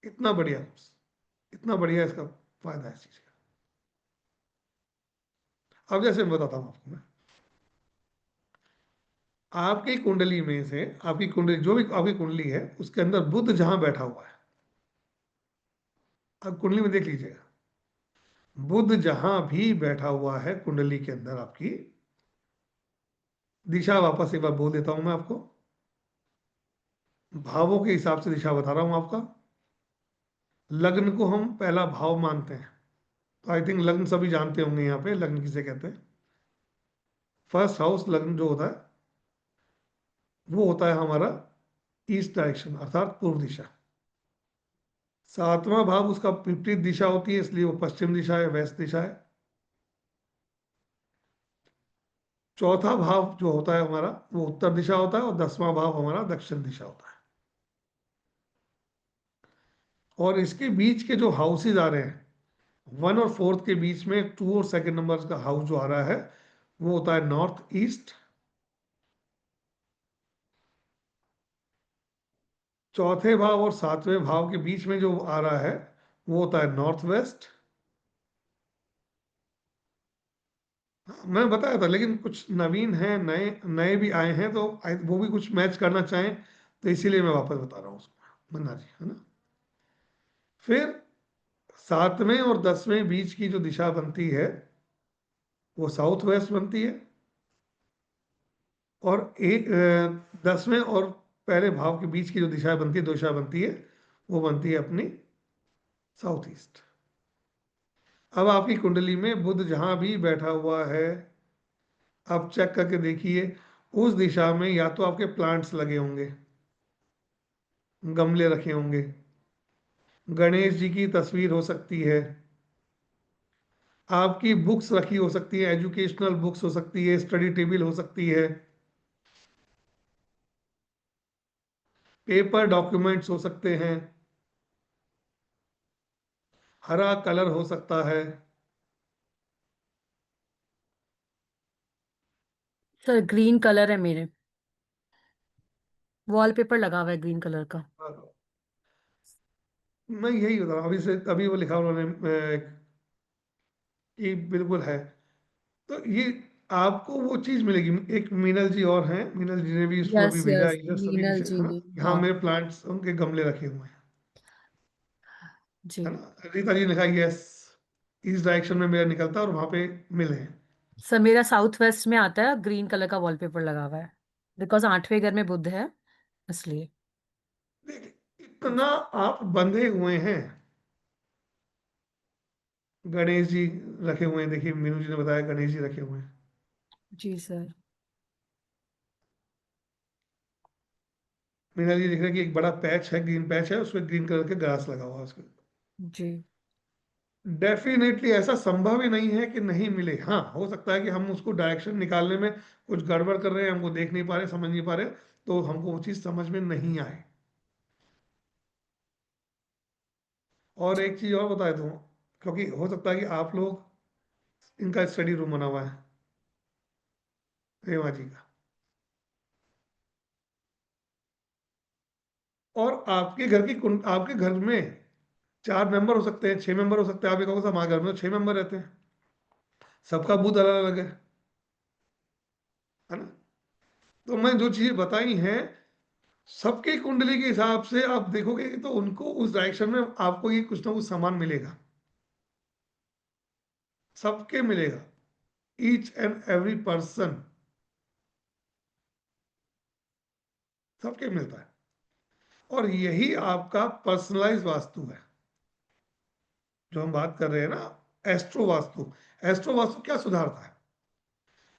Speaker 2: इतना बढ़िया, इतना बढ़िया इसका फायदा है इस चीज का। अब जैसे मैं बताता हूँ आपको, मैं आपकी कुंडली में से, आपकी कुंडली जो भी आपकी कुंडली है उसके अंदर बुध जहां बैठा हुआ है, अब कुंडली में देख लीजिएगा, बुध जहां भी बैठा हुआ है कुंडली के अंदर, आपकी दिशा वापस एक बार बोल देता हूं मैं आपको, भावों के हिसाब से दिशा बता रहा हूं आपका। लग्न को हम पहला भाव मानते हैं, तो आई थिंक लग्न सभी जानते होंगे यहाँ पे लग्न किसे कहते हैं। फर्स्ट हाउस लग्न जो होता है वो होता है हमारा ईस्ट डायरेक्शन, अर्थात पूर्व दिशा। 7वां भाव उसका विपरीत दिशा होती है, इसलिए वो पश्चिम दिशा है, वेस्ट दिशा है। चौथा भाव जो होता है हमारा वो उत्तर दिशा होता है, और 10वां भाव हमारा दक्षिण दिशा होता है। और इसके बीच के जो हाउसेज आ रहे हैं, 1 और 4 के बीच में 2 और 2nd नंबर का हाउस जो आ रहा है वो होता है नॉर्थ ईस्ट। चौथे भाव और 7वें भाव के बीच में जो आ रहा है वो होता है नॉर्थ वेस्ट। मैं बताया था, लेकिन कुछ नवीन है, नए नए भी आए हैं, तो वो भी कुछ मैच करना चाहें तो इसीलिए मैं वापस बता रहा हूँ उसको, मन्ना जी, है ना। फिर 7वें और 10वें बीच की जो दिशा बनती है वो साउथ वेस्ट बनती है, और 10वें और पहले भाव के बीच की जो दिशा बनती है, दो दिशा बनती है, वो बनती है अपनी साउथ ईस्ट। अब आपकी कुंडली में बुध जहां भी बैठा हुआ है, आप चेक करके देखिए उस दिशा में या तो आपके प्लांट्स लगे होंगे, गमले रखे होंगे, गणेश जी की तस्वीर हो सकती है, आपकी बुक्स रखी हो सकती है, एजुकेशनल बुक्स हो सकती है, स्टडी टेबल हो सकती है, पेपर डॉक्यूमेंट्स हो सकते हैं, हरा कलर हो सकता है।
Speaker 1: सर ग्रीन कलर है मेरे, वॉलपेपर लगा हुआ है ग्रीन कलर का।
Speaker 2: मैं यही बता रहा हूँ, अभी से अभी वो लिखा उन्होंने कि बिल्कुल है। तो ये आपको वो चीज मिलेगी। एक मीनल जी और हैं, मीनल जी ने भी इसको
Speaker 1: यस
Speaker 2: अभी भेजा
Speaker 1: यस
Speaker 2: है इधर सभी
Speaker 1: मीनल
Speaker 2: विषय,
Speaker 1: जी
Speaker 2: है ना।
Speaker 1: ने,
Speaker 2: यहाँ
Speaker 1: हाँ
Speaker 2: मेरे प्लांट्स उनके गमले रखे हुए हैं,
Speaker 1: जी।
Speaker 2: है ना। रीता जी ने कहा यस, इस डायरेक्शन में मेरा निकलता है और वहां पे मिले हैं।
Speaker 1: सर मेरा साउथ वेस्ट में आता है, ग्रीन कलर का वॉलपेपर लगा हुआ है, बिकॉज 8वें घर में बुध है इसलिए।
Speaker 2: देखिए इतना आप बंधे हुए हैं। गणेश जी रखे हुए हैं, देखिए मीनू जी ने बताया गणेश जी रखे हुए हैं।
Speaker 1: जी सर।
Speaker 2: मीना जी देख रहे हैं कि एक बड़ा पैच है, ग्रीन पैच है, उसमें ग्रीन कलर के ग्रास लगा हुआ है उसमें।
Speaker 1: जी
Speaker 2: डेफिनेटली ऐसा संभव ही नहीं है कि नहीं मिले। हाँ, हो सकता है कि हम उसको डायरेक्शन निकालने में कुछ गड़बड़ कर रहे हैं, हमको देख नहीं पा रहे, समझ नहीं पा रहे, तो हमको वो चीज समझ में नहीं आए। और एक चीज और बताए दूं, क्योंकि हो सकता है कि आप लोग, इनका स्टडी रूम बना हुआ है रेवा जी का, और आपके घर में 4 मेंबर हो सकते हैं, 6 मेंबर हो सकते हैं। आप ये कहोगे "साहब, हमारे घर में तो 6 मेंबर रहते हैं, सबका बूथ अलग अलग है ना"। तो मैं जो चीजें बताई हैं, सबके कुंडली के हिसाब से आप देखोगे तो उनको उस डायरेक्शन में आपको ये कुछ ना कुछ सामान मिलेगा, सबके मिलेगा, ईच एंड एवरी पर्सन, सबके मिलता है। और यही आपका पर्सनलाइज वास्तु है, जो हम बात कर रहे हैं ना, एस्ट्रो वास्तु। एस्ट्रो वास्तु क्या सुधारता है?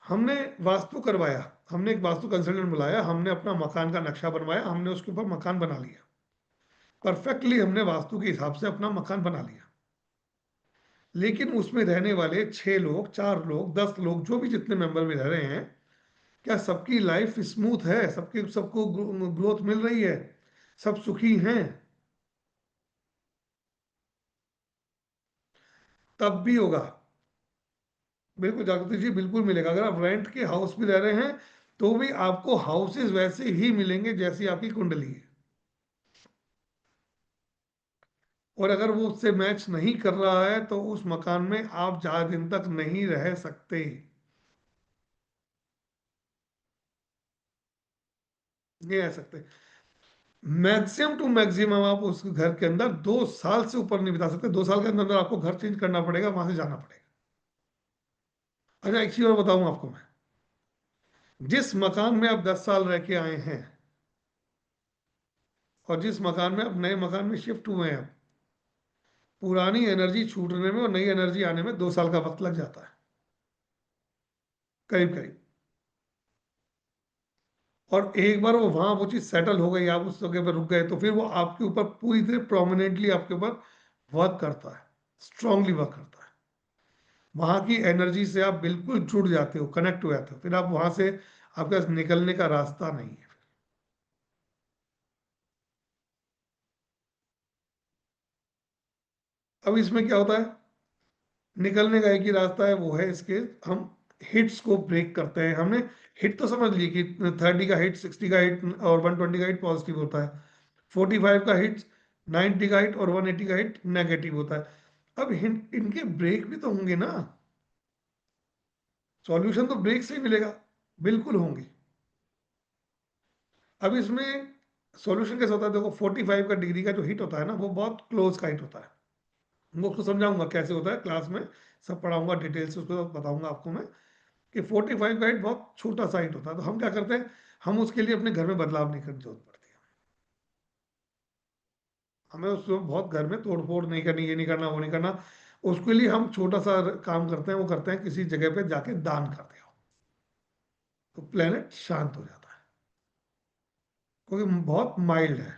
Speaker 2: हमने वास्तु करवाया, हमने एक वास्तु कंसल्टेंट बुलाया, हमने अपना मकान का नक्शा बनवाया, हमने उसके ऊपर मकान बना लिया परफेक्टली, हमने वास्तु के हिसाब से अपना मकान बना लिया। लेकिन उसमें रहने वाले 6 लोग, 4 लोग, 10 लोग, जो भी जितने मेंबर में रह रहे हैं, क्या सबकी लाइफ स्मूथ है? सबको ग्रोथ मिल रही है? सब सुखी हैं? तब भी होगा, बिल्कुल जागृति जी, बिल्कुल मिलेगा। अगर आप रेंट के हाउस में रह रहे हैं तो भी आपको हाउसेस वैसे ही मिलेंगे जैसी आपकी कुंडली है। और अगर वो उससे मैच नहीं कर रहा है तो उस मकान में आप ज्यादा दिन तक नहीं रह सकते, नहीं रह सकते। मैक्सिमम टू मैक्सिमम आप उस घर के अंदर 2 साल से ऊपर नहीं बिता सकते। 2 साल के अंदर अंदर आपको घर चेंज करना पड़ेगा, वहां से जाना पड़ेगा। अच्छा, एक चीज और बताऊं आपको मैं, जिस मकान में आप 10 साल रह के आए हैं और जिस मकान में आप नए मकान में शिफ्ट हुए हैं, पुरानी एनर्जी छूटने में और नई एनर्जी आने में 2 साल का वक्त लग जाता है, करीब करीब। और एक बार वो चीज सेटल हो गई, आप उस जगह पर रुक गए, तो फिर वो आपके ऊपर पूरी तरह प्रोमिनेंटली आपके ऊपर वर्क करता है, स्ट्रांगली वर्क करता है। वहां की एनर्जी से आप बिल्कुल जुड़ जाते हो, कनेक्ट हो जाते हो, फिर आप वहां से, आपके पास निकलने का रास्ता नहीं है। अब इसमें क्या होता है, निकलने का एक ही रास्ता है, वो है इसके, हम हिट्स को ब्रेक करते हैं। हमने हिट तो समझ लिए कि 30 का हिट, 60 का हिट और 120 का हिट पॉजिटिव होता है, 45 का हिट, 90 का हिट और 180 का हिट नेगेटिव होता है। अब इनके ब्रेक भी तो होंगे ना, सॉल्यूशन तो ब्रेक से ही मिलेगा, बिल्कुल होंगे। अब इसमें सॉल्यूशन कैसे होता है, देखो 45 का डिग्री का जो हिट होता है ना, वो बहुत क्लोज का हिट होता है। मैं उसको समझाऊंगा कैसे होता है, क्लास में सब पढ़ाऊंगा, डिटेल से उसको बताऊंगा आपको मैं, कि 45 का हिट बहुत छोटा सा हिट होता है। तो हम क्या करते हैं, हम उसके लिए अपने घर में बदलाव नहीं करने की जरूरत पड़ती है। हमें उसको बहुत घर में तोड़ फोड़ नहीं करनी, ये नहीं करना, वो नहीं करना। उसके लिए हम छोटा सा काम करते हैं, वो करते हैं किसी जगह पे जाके दान करते हो, तो प्लेनेट शांत हो जाता है, क्योंकि बहुत माइल्ड है,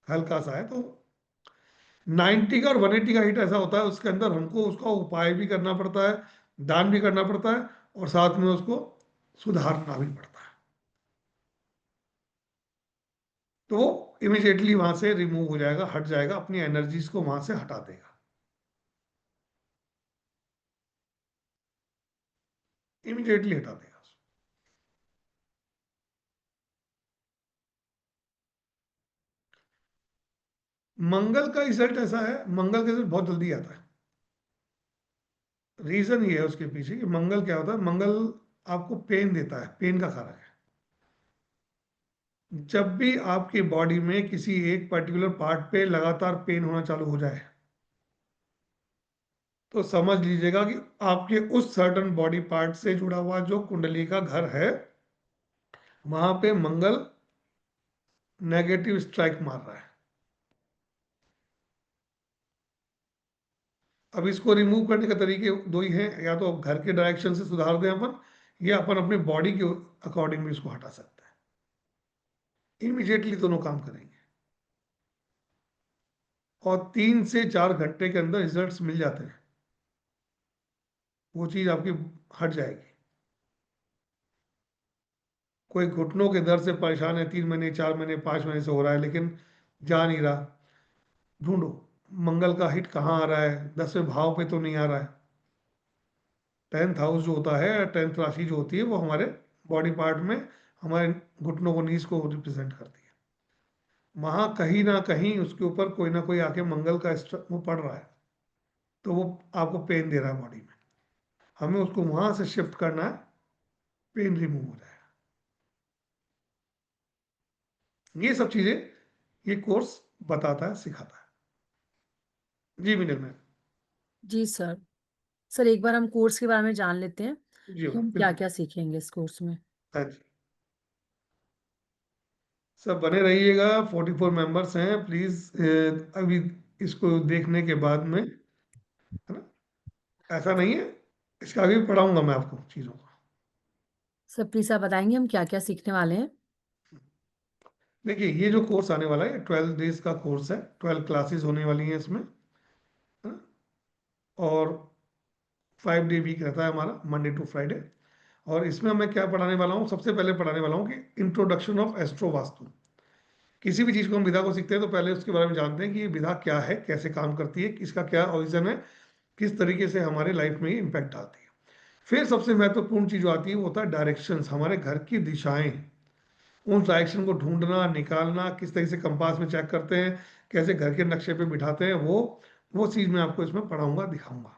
Speaker 2: हल्का सा है। तो 90 का और 180 का हिट ऐसा होता है, उसके अंदर हमको उसका उपाय भी करना पड़ता है, दान भी करना पड़ता है, और साथ में उसको सुधारना भी पड़ता है। तो वो इमिडिएटली वहां से रिमूव हो जाएगा, हट जाएगा, अपनी एनर्जीज को वहां से हटा देगा, इमिडिएटली हटा देगा। मंगल का रिजल्ट ऐसा है, मंगल का रिजल्ट बहुत जल्दी आता है। रीजन ये है उसके पीछे कि मंगल क्या होता है, मंगल आपको पेन देता है, पेन का कारक है। जब भी आपकी बॉडी में किसी एक पर्टिकुलर पार्ट पे लगातार पेन होना चालू हो जाए तो समझ लीजिएगा कि आपके उस सर्टन बॉडी पार्ट से जुड़ा हुआ जो कुंडली का घर है वहां पे मंगल नेगेटिव स्ट्राइक मार रहा है। अब इसको रिमूव करने का तरीके दो ही हैं, या तो घर के डायरेक्शन से सुधार दें अपन, या अपन अपने बॉडी के अकॉर्डिंग भी इसको हटा सकते हैं। इमीडिएटली दोनों काम करेंगे और 3 से 4 घंटे के अंदर रिजल्ट्स मिल जाते हैं, वो चीज आपकी हट जाएगी। कोई घुटनों के दर्द से परेशान है, 3 महीने 4 महीने 5 महीने से हो रहा है लेकिन जा नहीं रहा, ढूंढो मंगल का हिट कहाँ आ रहा है, 10वें भाव पे तो नहीं आ रहा है। 10th हाउस जो होता है, 10th राशि जो होती है वो हमारे बॉडी पार्ट में हमारे घुटनों को, नीज को रिप्रेजेंट करती है। वहां कहीं ना कहीं उसके ऊपर कोई ना कोई आके मंगल का वो पड़ रहा है, तो वो आपको पेन दे रहा है बॉडी में। हमें उसको वहां से शिफ्ट करना है, पेन रिमूव हो जाएगा। ये सब चीजें ये कोर्स बताता है, सिखाता है। जी मिनल मैम।
Speaker 1: जी सर। सर एक बार हम कोर्स के बारे में जान लेते हैं
Speaker 2: जी
Speaker 1: कि हम क्या
Speaker 2: बिल्कुल।
Speaker 1: क्या सीखेंगे इस कोर्स में।
Speaker 2: हाँ जी, सब बने रहिएगा। 44 मेंबर्स हैं, प्लीज अभी इसको देखने के बाद में, है ना, ऐसा नहीं है, इसका भी पढ़ाऊंगा मैं आपको चीजों को।
Speaker 1: सर प्लीज आप बताएंगे हम क्या क्या सीखने वाले हैं।
Speaker 2: देखिए ये जो कोर्स आने वाला है 12 डेज का कोर्स है, 12 क्लासेस होने वाली हैं इसमें, है ना, और 5 डे वीक रहता है हमारा, मंडे टू फ्राइडे। और इसमें मैं क्या पढ़ाने वाला हूँ, सबसे पहले पढ़ाने वाला हूँ कि इंट्रोडक्शन ऑफ एस्ट्रो वास्तु। किसी भी चीज को हम विधा को सीखते हैं तो पहले उसके बारे में जानते हैं कि ये विधा क्या है, कैसे काम करती है, इसका क्या ओरिजिन है, किस तरीके से हमारे लाइफ में ये इम्पैक्ट डालती है। फिर सबसे महत्वपूर्ण चीज जो आती है वो होता है डायरेक्शंस, हमारे घर की दिशाएं। उन डायरेक्शन को ढूंढना, निकालना, किस तरीके से कंपास में चेक करते हैं, कैसे घर के नक्शे पे बिठाते हैं, वो चीज मैं आपको इसमें पढ़ाऊंगा, दिखाऊंगा।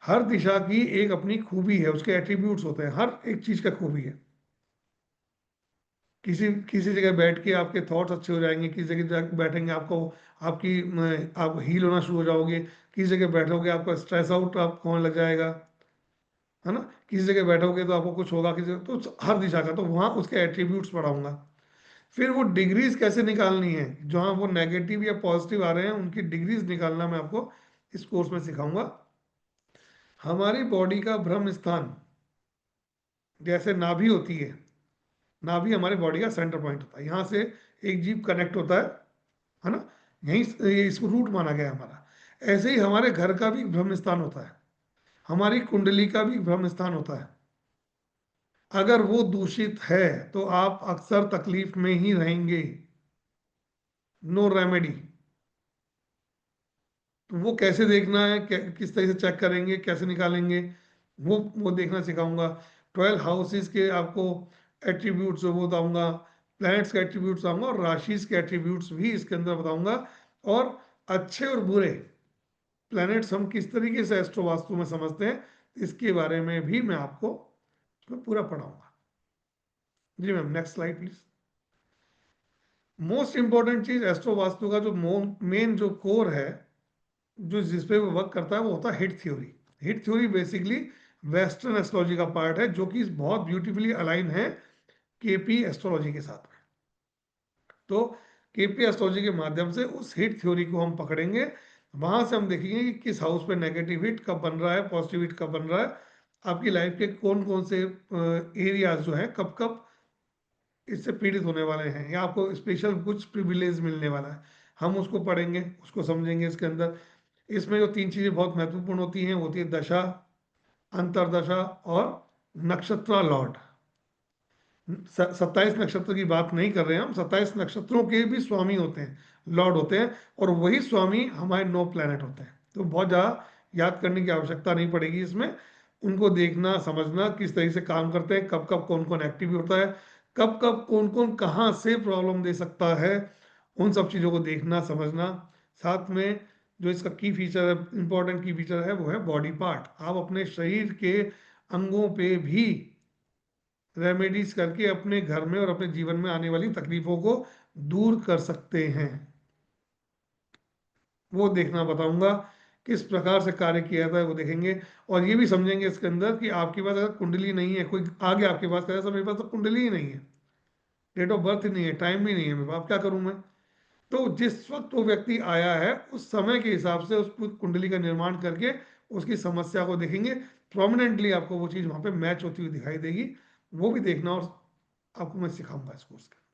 Speaker 2: हर दिशा की एक अपनी खूबी है, उसके एट्रीब्यूट्स होते हैं, हर एक चीज का खूबी है। किसी किसी जगह बैठ के आपके थॉट्स अच्छे हो जाएंगे, किसी जगह बैठेंगे आपको आप हील होना शुरू हो जाओगे, किसी जगह बैठोगे आपका स्ट्रेस आउट आपको होने लग जाएगा, है ना, किसी जगह बैठोगे तो आपको कुछ होगा, किसी तो हर दिशा का, तो वहां उसके एट्रीब्यूट्स पढ़ाऊंगा। फिर वो डिग्रीज कैसे निकालनी है, जहां वो नेगेटिव या पॉजिटिव आ रहे हैं उनकी डिग्रीज निकालना मैं आपको इस कोर्स में सिखाऊंगा। हमारी बॉडी का ब्रह्म स्थान, जैसे नाभि होती है हमारे बॉडी का सेंटर पॉइंट होता है, यहाँ से एक जीव कनेक्ट होता है ना, यहीं ये इसको रूट माना गया है हमारा। ऐसे ही हमारे घर का भी ब्रह्म स्थान होता है, हमारी कुंडली का भी ब्रह्म स्थान होता है। अगर वो दूषित है तो आप अक्सर तकलीफ में ही रहेंगे, नो रेमेडी। तो वो कैसे देखना है, किस तरह से चेक करेंगे, कैसे निकालेंगे, वो देखना सिखाऊंगा। 12 हाउसेस के आपको एट्रीब्यूट्स वो बताऊंगा, प्लैनेट्स के एट्रीब्यूट्स बताऊंगा, और राशिस के एट्रीब्यूट्स भी इसके अंदर बताऊंगा। और अच्छे और बुरे प्लैनेट्स हम किस तरीके से एस्ट्रो वास्तु में समझते हैं, इसके बारे में भी मैं आपको इसमें पूरा पढ़ाऊंगा। जी ma'am, next slide please. Most important चीज एस्ट्रो वास्तु का जो मेन जो कोर है, जो जिस पे वो वर्क करता है, वो होता है hit theory. Hit theory basically western astrology का पार्ट है, जो कि बहुत ब्यूटीफुली अलाइन है केपी एस्ट्रोलॉजी के साथ में। तो केपी एस्ट्रोलॉजी के माध्यम से उस हिट थ्योरी को हम पकड़ेंगे, वहां से हम देखेंगे कि किस हाउस पे नेगेटिव हिट कब बन रहा है, पॉजिटिव हिट कब बन रहा है, आपकी लाइफ के कौन कौन से एरियाज जो हैं कब कब इससे पीड़ित होने वाले हैं, या आपको स्पेशल कुछ प्रिविलेज मिलने वाला है, हम उसको पढ़ेंगे, उसको समझेंगे। इसके अंदर इसमें जो 3 चीजें बहुत महत्वपूर्ण होती हैं, वो होती है दशा, अंतरदशा और नक्षत्र लॉर्ड। 27 नक्षत्र की बात नहीं कर रहे हैं हम, 27 नक्षत्रों के भी स्वामी होते हैं, लॉर्ड होते हैं, और वही स्वामी हमारे 9 प्लैनेट होते हैं। तो बहुत ज़्यादा याद करने की आवश्यकता नहीं पड़ेगी इसमें, उनको देखना समझना किस तरीके से काम करते हैं, कब कब कौन कौन एक्टिव होता है, कब कब कौन कौन कहाँ से प्रॉब्लम दे सकता है, उन सब चीज़ों को देखना समझना। साथ में जो इसका की फीचर है, इंपॉर्टेंट की फीचर है, वो है बॉडी पार्ट। आप अपने शरीर के अंगों पे भी रेमेडीज करके अपने घर में और अपने जीवन में आने वाली तकलीफों को दूर कर सकते हैं। वो देखना बताऊंगा किस प्रकार से कार्य किया जाता है, वो देखेंगे। और ये भी समझेंगे इसके अंदर कि आपके पास अगर कुंडली नहीं है, कोई आगे आपके पास कहे सर मेरे पास तो कुंडली ही नहीं है, डेट ऑफ बर्थ ही नहीं है, टाइम भी नहीं है मेरे पास, अब क्या करूं मैं? तो जिस वक्त वो व्यक्ति आया है उस समय के हिसाब से उस कुंडली का निर्माण करके उसकी समस्या को देखेंगे। प्रोमिनेंटली आपको वो चीज़ वहां पे मैच होती हुई दिखाई देगी, वो भी देखना। और आपको मैं सिखाऊंगा इस कोर्स के अंदर।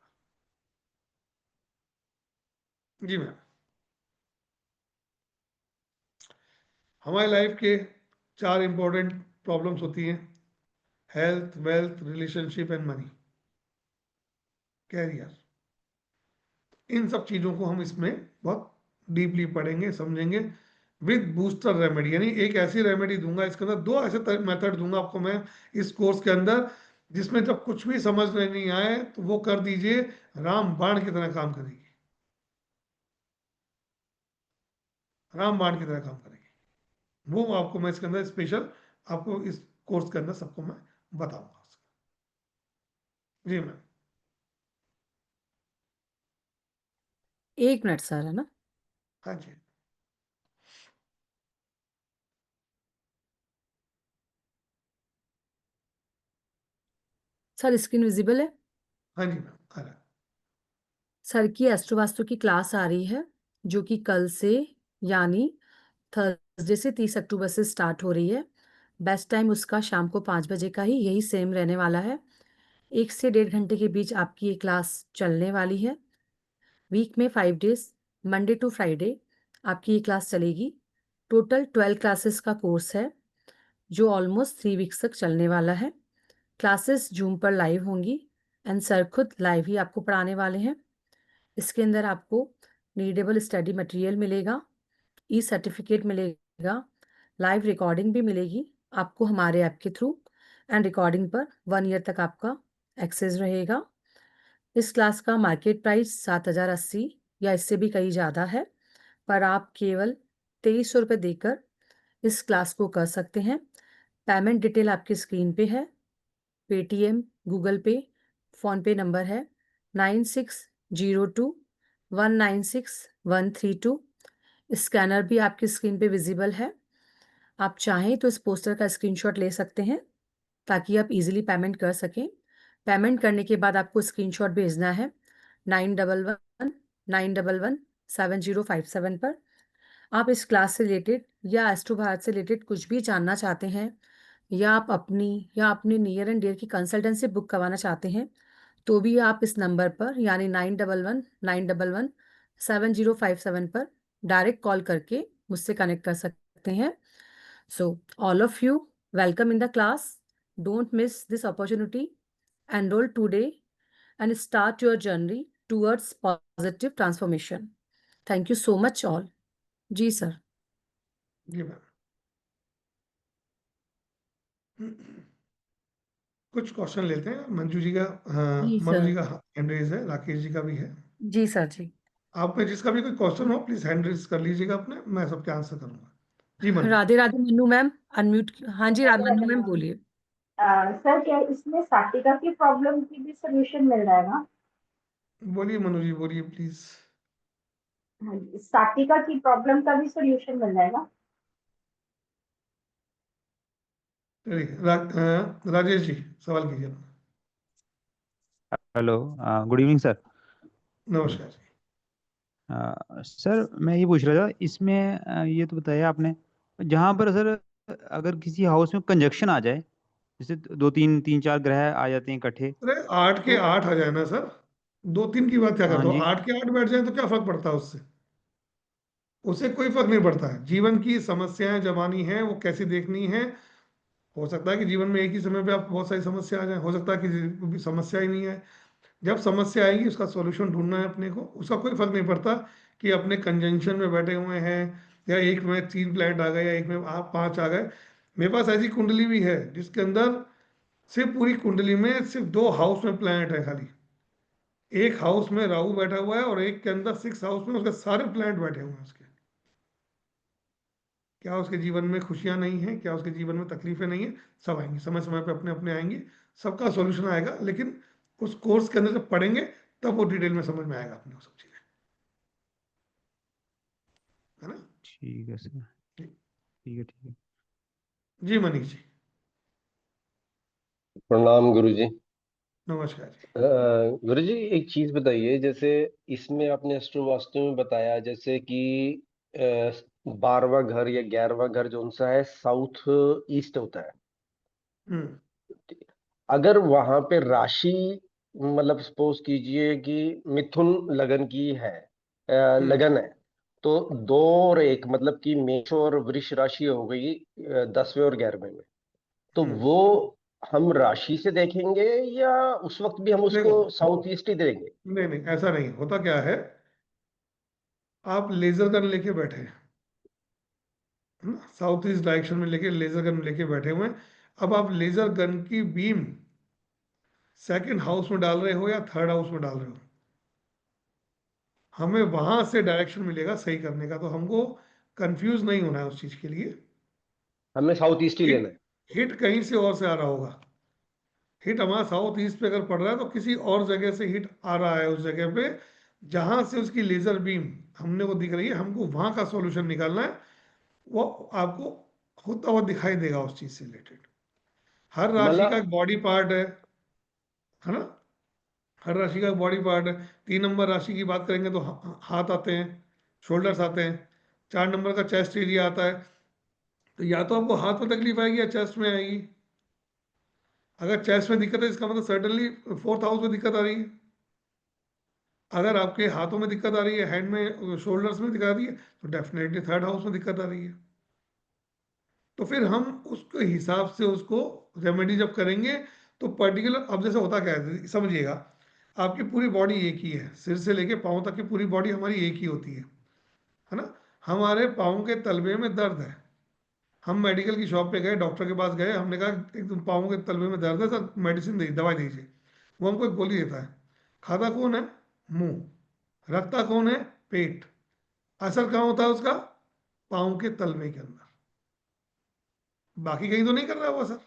Speaker 2: जी मैम। हमारी लाइफ के 4 इंपॉर्टेंट प्रॉब्लम्स होती हैं: health, wealth, relationship and money, career. इन सब चीज़ों को हम इसमें बहुत डीपली पढ़ेंगे, समझेंगे विद बूस्टर रेमेडी। यानी एक ऐसी रेमेडी दूंगा इसके अंदर, 2 ऐसे मेथड दूंगा आपको मैं इस कोर्स के अंदर, जिसमें जब कुछ भी समझ में नहीं आए तो वो कर दीजिए, राम बाण की तरह काम करेगी, राम बाण की तरह काम करेगी। वो आपको मैं इसके अंदर स्पेशल, आपको इस कोर्स के अंदर सबको मैं बताऊंगा। जी मैम।
Speaker 1: 1 मिनट सर, है ना?
Speaker 2: हाँ जी।
Speaker 1: सर स्क्रीन विजिबल है?
Speaker 2: हाँ जी मैम, आ रहा है।
Speaker 1: सर की एस्ट्रो वास्तु की क्लास आ रही है, जो कि कल से यानी थर्सडे से 30 अक्टूबर से स्टार्ट हो रही है। बेस्ट टाइम उसका शाम को 5 बजे का ही यही सेम रहने वाला है। 1 से 1.5 घंटे के बीच आपकी ये क्लास चलने वाली है। वीक में 5 डेज, मंडे टू फ्राइडे आपकी ये क्लास चलेगी। टोटल 12 क्लासेस का कोर्स है, जो ऑलमोस्ट 3 वीक्स तक चलने वाला है। क्लासेस जूम पर लाइव होंगी एंड सर खुद लाइव ही आपको पढ़ाने वाले हैं। इसके अंदर आपको नीडेबल स्टडी मटेरियल मिलेगा, ई सर्टिफिकेट मिलेगा, लाइव रिकॉर्डिंग भी मिलेगी आपको हमारे ऐप के थ्रू, एंड रिकॉर्डिंग पर 1 ईयर तक आपका एक्सेस रहेगा। इस क्लास का मार्केट प्राइस 7,080 या इससे भी कहीं ज़्यादा है, पर आप केवल 2300 रुपये देकर इस क्लास को कर सकते हैं। पेमेंट डिटेल आपकी स्क्रीन पे है। पेटीएम, गूगल पे, फ़ोनपे नंबर है 9602196132। स्कैनर भी आपकी स्क्रीन पे विजिबल है। आप चाहें तो इस पोस्टर का स्क्रीनशॉट ले सकते हैं ताकि आप इजीली पेमेंट कर सकें। पेमेंट करने के बाद आपको स्क्रीनशॉट भेजना है 9119117057 पर। आप इस क्लास से रिलेटेड या एस्ट्रो भारत से रिलेटेड कुछ भी जानना चाहते हैं, या आप अपनी या अपने नियर एंड डियर की कंसल्टेंसी बुक करवाना चाहते हैं, तो भी आप इस नंबर पर यानी 9119117057 पर डायरेक्ट कॉल करके मुझसे कनेक्ट कर सकते हैं। So all of you, welcome in the class. Don't miss this opportunity. Enroll today and start your journey towards positive transformation. Thank you so much all. जी सर।
Speaker 2: जी मैम। कुछ question लेते हैं मंजू जी का। हाँ,
Speaker 1: जी
Speaker 2: मनु
Speaker 1: सर।
Speaker 2: जी का हैंड रेज है, राकेश जी का भी है।
Speaker 1: जी सर जी।
Speaker 2: आप में जिसका भी कोई क्वेश्चन हो प्लीज हैंड रेज कर लीजिएगा अपने, मैं सबके आंसर करूंगा। जी मनु।
Speaker 1: Radhe Radhe Mannu ma'am, unmute. हाँ जी, मन्नू मैम बोलिए।
Speaker 5: सर क्या इसमें साटिका की प्रॉब्लम की भी सोल्यूशन मिल जाएगा?
Speaker 2: बोलिए मनु जी, बोलिए प्लीज।
Speaker 5: हाँ जी, साटिका की प्रॉब्लम का भी सोल्यूशन मिल जाएगा?
Speaker 2: चलिए राजेश जी सवाल कीजिए।
Speaker 6: Hello, good evening sir.
Speaker 2: नमस्कार जी।
Speaker 6: सर मैं ये पूछ रहा था इसमें, ये तो बताया आपने, जहाँ पर सर अगर किसी हाउस में कंजक्शन आ जाए, जैसे 2 3 3 4 ग्रह आ जाते हैं इकट्ठे,
Speaker 2: अरे 8 के
Speaker 6: तो
Speaker 2: 8 आ जाए ना सर, 2 3 की बात क्या
Speaker 6: हाँ
Speaker 2: करते हो?
Speaker 6: जी।
Speaker 2: 8 के 8 बैठ जाए तो क्या फर्क पड़ता है उससे? उससे कोई फर्क नहीं पड़ता है। जीवन की समस्याएं जब आनी है वो कैसी देखनी है। हो सकता है कि जीवन में एक ही समय पे आप बहुत सारी समस्या आ जाए, हो सकता है कि समस्या ही नहीं है। जब समस्या आएगी उसका सॉल्यूशन ढूंढना है अपने को, उसका कोई फर्क नहीं पड़ता कि अपने कंजंक्शन में बैठे हुए हैं, या एक में 3 प्लैनेट आ गए या एक में आप 5 आ गए। मेरे पास ऐसी कुंडली भी है जिसके अंदर सिर्फ पूरी कुंडली में सिर्फ 2 हाउस में प्लैनेट है खाली। एक हाउस में राहु बैठा हुआ है और एक के अंदर 6 हाउस में उसके सारे प्लैनेट बैठे हुए हैं उसके। क्या उसके जीवन में खुशियां नहीं है, क्या उसके जीवन में तकलीफें नहीं है, सब आएंगी समय समय पे अपने अपने आएंगी, सबका सॉल्यूशन आएगा। लेकिन उस कोर्स के अंदर जब पढ़ेंगे तब वो डिटेल में समझ में आएगा अपने को सब चीजें, है ना।
Speaker 6: ठीक है सर,
Speaker 2: जी।
Speaker 6: ठीक है, ठीक है।
Speaker 2: जी मनीष जी,
Speaker 7: प्रणाम गुरुजी।
Speaker 2: नमस्कार जी।
Speaker 7: गुरुजी एक चीज बताइए, जैसे इसमें आपने एस्ट्रो वास्तु में बताया जैसे कि 12वां घर या 11वां घर जो सा है साउथ ईस्ट होता है।
Speaker 2: हम्म
Speaker 7: अगर वहां पे राशि, मतलब सपोज कीजिए कि मिथुन लगन की है, लगन है, तो 2 और 1 मतलब कि मेष और वृष राशि हो गई 10वें और 11वें में, तो
Speaker 2: हम्म।
Speaker 7: वो हम राशि से देखेंगे या उस वक्त भी हम उसको
Speaker 2: देखो,
Speaker 7: साउथ ईस्ट ही देंगे?
Speaker 2: नहीं नहीं ऐसा नहीं होता। क्या है, आप लेजर गन लेके बैठे हैं, है ना, साउथ ईस्ट डायरेक्शन में लेके लेजर गन लेके बैठे हुए हैं। अब आप लेजर गन की बीम सेकंड हाउस में डाल रहे हो या थर्ड हाउस में डाल रहे हो, हमें वहां से डायरेक्शन मिलेगा सही करने का। तो हमको कंफ्यूज नहीं होना है उस चीज के लिए।
Speaker 7: हमें साउथ ईस्ट ही लेना
Speaker 2: हिट
Speaker 7: है।
Speaker 2: हिट कहीं से और से आ रहा होगा। हिट हमारा साउथ ईस्ट पे अगर पड़ रहा है तो किसी और जगह से हिट आ रहा है उस जगह पे जहां से उसकी लेजर बीम हमने को दिख रही है। हमको वहां का सॉल्यूशन निकालना है। वो आपको होता हुआ दिखाई देगा उस चीज से रिलेटेड। हर राशि का
Speaker 7: मतलब
Speaker 2: एक बॉडी पार्ट है ना। हर राशि का बॉडी पार्ट है। 3 नंबर राशि की बात करेंगे तो हाथ आते हैं, शोल्डर्स आते हैं। 4 नंबर का चेस्ट एरिया आता है। तो या तो आपको हाथ में तकलीफ आएगी या चेस्ट में आएगी। अगर चेस्ट में दिक्कत है इसका मतलब सर्टनली फोर्थ हाउस में दिक्कत आ रही है। अगर आपके हाथों में दिक्कत आ रही है, हैंड में, शोल्डर्स में दिक्कत आ रही है, तो डेफिनेटली थर्ड हाउस में दिक्कत आ रही है। तो फिर हम उसके हिसाब से उसको रेमेडी जब करेंगे तो पर्टिकुलर, अब जैसे होता क्या है समझिएगा, आपकी पूरी बॉडी एक ही है, सिर से लेके पाँव तक की पूरी बॉडी हमारी एक ही होती है ना। हमारे पाँव के तलवे में दर्द है, हम मेडिकल की शॉप पे गए, डॉक्टर के पास गए, हमने कहा एकदम पाँव के तलवे में दर्द है सर, मेडिसिन दे, दवाई दीजिए। वो हमको एक गोली देता है। खाता कौन है? मुंह। रखता कौन है? पेट। असर कहाँ होता है उसका? पाँव के तलवे के अंदर। बाकी कहीं तो नहीं कर रहा वो असर।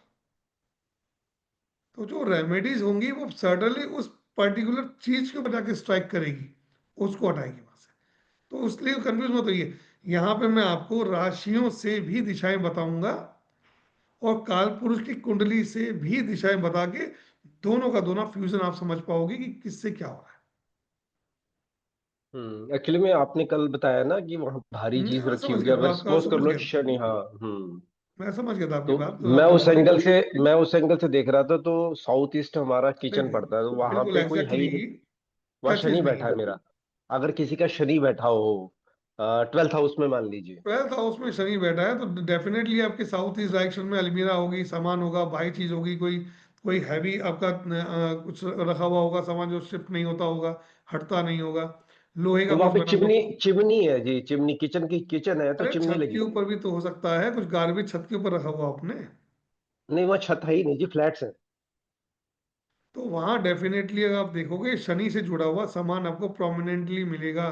Speaker 2: तो जो रेमेडीज होंगी वो सर्टनली उस पर्टिकुलर चीज के ऊपर जाके स्ट्राइक करेगी, उसको हटाएगी वहां से। तो उसके लिए कंफ्यूज मत होइए। यहाँ पे मैं आपको राशियों से भी दिशाएं बताऊंगा और काल पुरुष की कुंडली से भी दिशाएं बता के दोनों का दोनों फ्यूजन आप समझ पाओगे कि किससे क्या हो रहा है।
Speaker 7: एक्चुअली में आपने कल बताया ना कि वहां भारी चीज
Speaker 2: मैं
Speaker 7: रखी
Speaker 2: समझ
Speaker 7: हुई
Speaker 2: गया
Speaker 7: है,
Speaker 2: था
Speaker 7: अगर
Speaker 2: आपका,
Speaker 7: सपोज कर
Speaker 2: समझ
Speaker 7: लो
Speaker 2: गया था।
Speaker 7: शनि, हाँ।
Speaker 2: मैं समझ गया था आपकी
Speaker 7: तो
Speaker 2: बात जो आप
Speaker 7: मैं उस एंगल से देख रहा था, तो साउथ ईस्ट हमारा
Speaker 2: नहीं
Speaker 7: किचन
Speaker 2: नहीं,
Speaker 7: पड़ता है, तो वहां
Speaker 2: बिल्कुल
Speaker 7: पे कोई है
Speaker 2: एग्जैक्टली
Speaker 7: ही नहीं। वहां
Speaker 2: क्या
Speaker 7: शनि
Speaker 2: चीज नहीं
Speaker 7: बैठा
Speaker 2: है।
Speaker 7: है मेरा। अगर किसी का शनि बैठा हो 12th हाउस में मान लीजिए।
Speaker 2: 12th हाउस में शनि बैठा है तो डेफिनेटली आपके साउथ ईस्ट डायरेक्शन में अलमीरा होगी, सामान होगा, भारी चीज होगी, कोई कोई हैवी आपका कुछ रखा हुआ होगा सामान जो शिफ्ट नहीं होता होगा, हटता नहीं होगा। लोहे का
Speaker 7: तो वहां
Speaker 2: कुछ
Speaker 7: पे
Speaker 2: बना
Speaker 7: चिमनी,
Speaker 2: होगा।
Speaker 7: चिमनी है जी, चिमनी, किचन की किचन है तो
Speaker 2: अरे
Speaker 7: चिमनी
Speaker 2: छत
Speaker 7: लगी
Speaker 2: के
Speaker 7: हुई है।
Speaker 2: ऊपर भी तो हो सकता है, कुछ गार्बेज छत के ऊपर रखा हुआ आपने।
Speaker 7: नहीं वहाँ छत है ही नहीं जी, फ्लैट्स है।
Speaker 2: तो वहां डेफिनेटली अगर आप देखोगे शनि से जुड़ा हुआ सामान आपको प्रोमिनेंटली मिलेगा।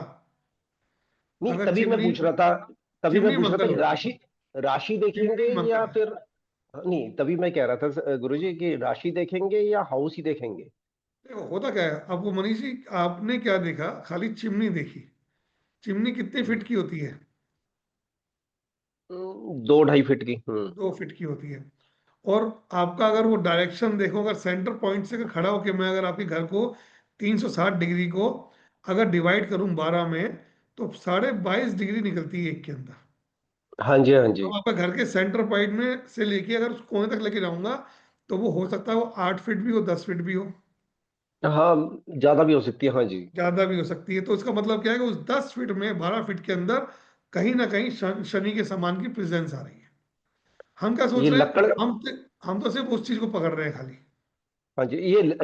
Speaker 7: नहीं
Speaker 2: अगर
Speaker 7: तभी मैं
Speaker 2: चिमनी
Speaker 7: पूछ रहा था, तभी मैं
Speaker 2: चिमनी
Speaker 7: पूछ रहा था
Speaker 2: मंगल
Speaker 7: कि
Speaker 2: है,
Speaker 7: राशि, राशि देखेंगे
Speaker 2: चिमनी
Speaker 7: या
Speaker 2: मंगल है।
Speaker 7: फिर, नहीं तभी मैं कह रहा था गुरुजी कि राशि देखेंगे या हाउस ही देखेंगे?
Speaker 2: देखो होता क्या है, आपको मनीष जी आपने क्या देखा, खाली चिमनी देखी। चिमनी कितने फिट की होती है?
Speaker 7: 2-2.5 फीट की।
Speaker 2: 2 फिट की होती है। और आपका अगर वो डायरेक्शन देखो, अगर सेंटर पॉइंट से अगर खड़ा होकर मैं अगर आपके घर को 360 डिग्री को अगर डिवाइड करूं 12 में, तो 22.5 डिग्री निकलती है एक के अंदर।
Speaker 7: हाँ जी, हाँ जी।
Speaker 2: अब आपका घर के सेंटर पॉइंट में से लेके अगर उस कोने तक लेके जाऊंगा तो वो हो सकता है वो 8 फीट भी हो, 10 फीट भी हो,
Speaker 7: हाँ ज्यादा भी हो सकती है, हाँ जी।
Speaker 2: ज्यादा भी हो सकती है। तो इसका मतलब क्या है कि उस 10 फीट में 12 फीट के अंदर कहीं ना कहीं शनि के समान की प्रेजेंस आ रही है। हम क्या सोच
Speaker 7: ये
Speaker 2: रहे हैं,
Speaker 7: लकड़,
Speaker 2: हम तो सिर्फ उस चीज को पकड़ रहे हैं खाली।
Speaker 7: हाँ जी,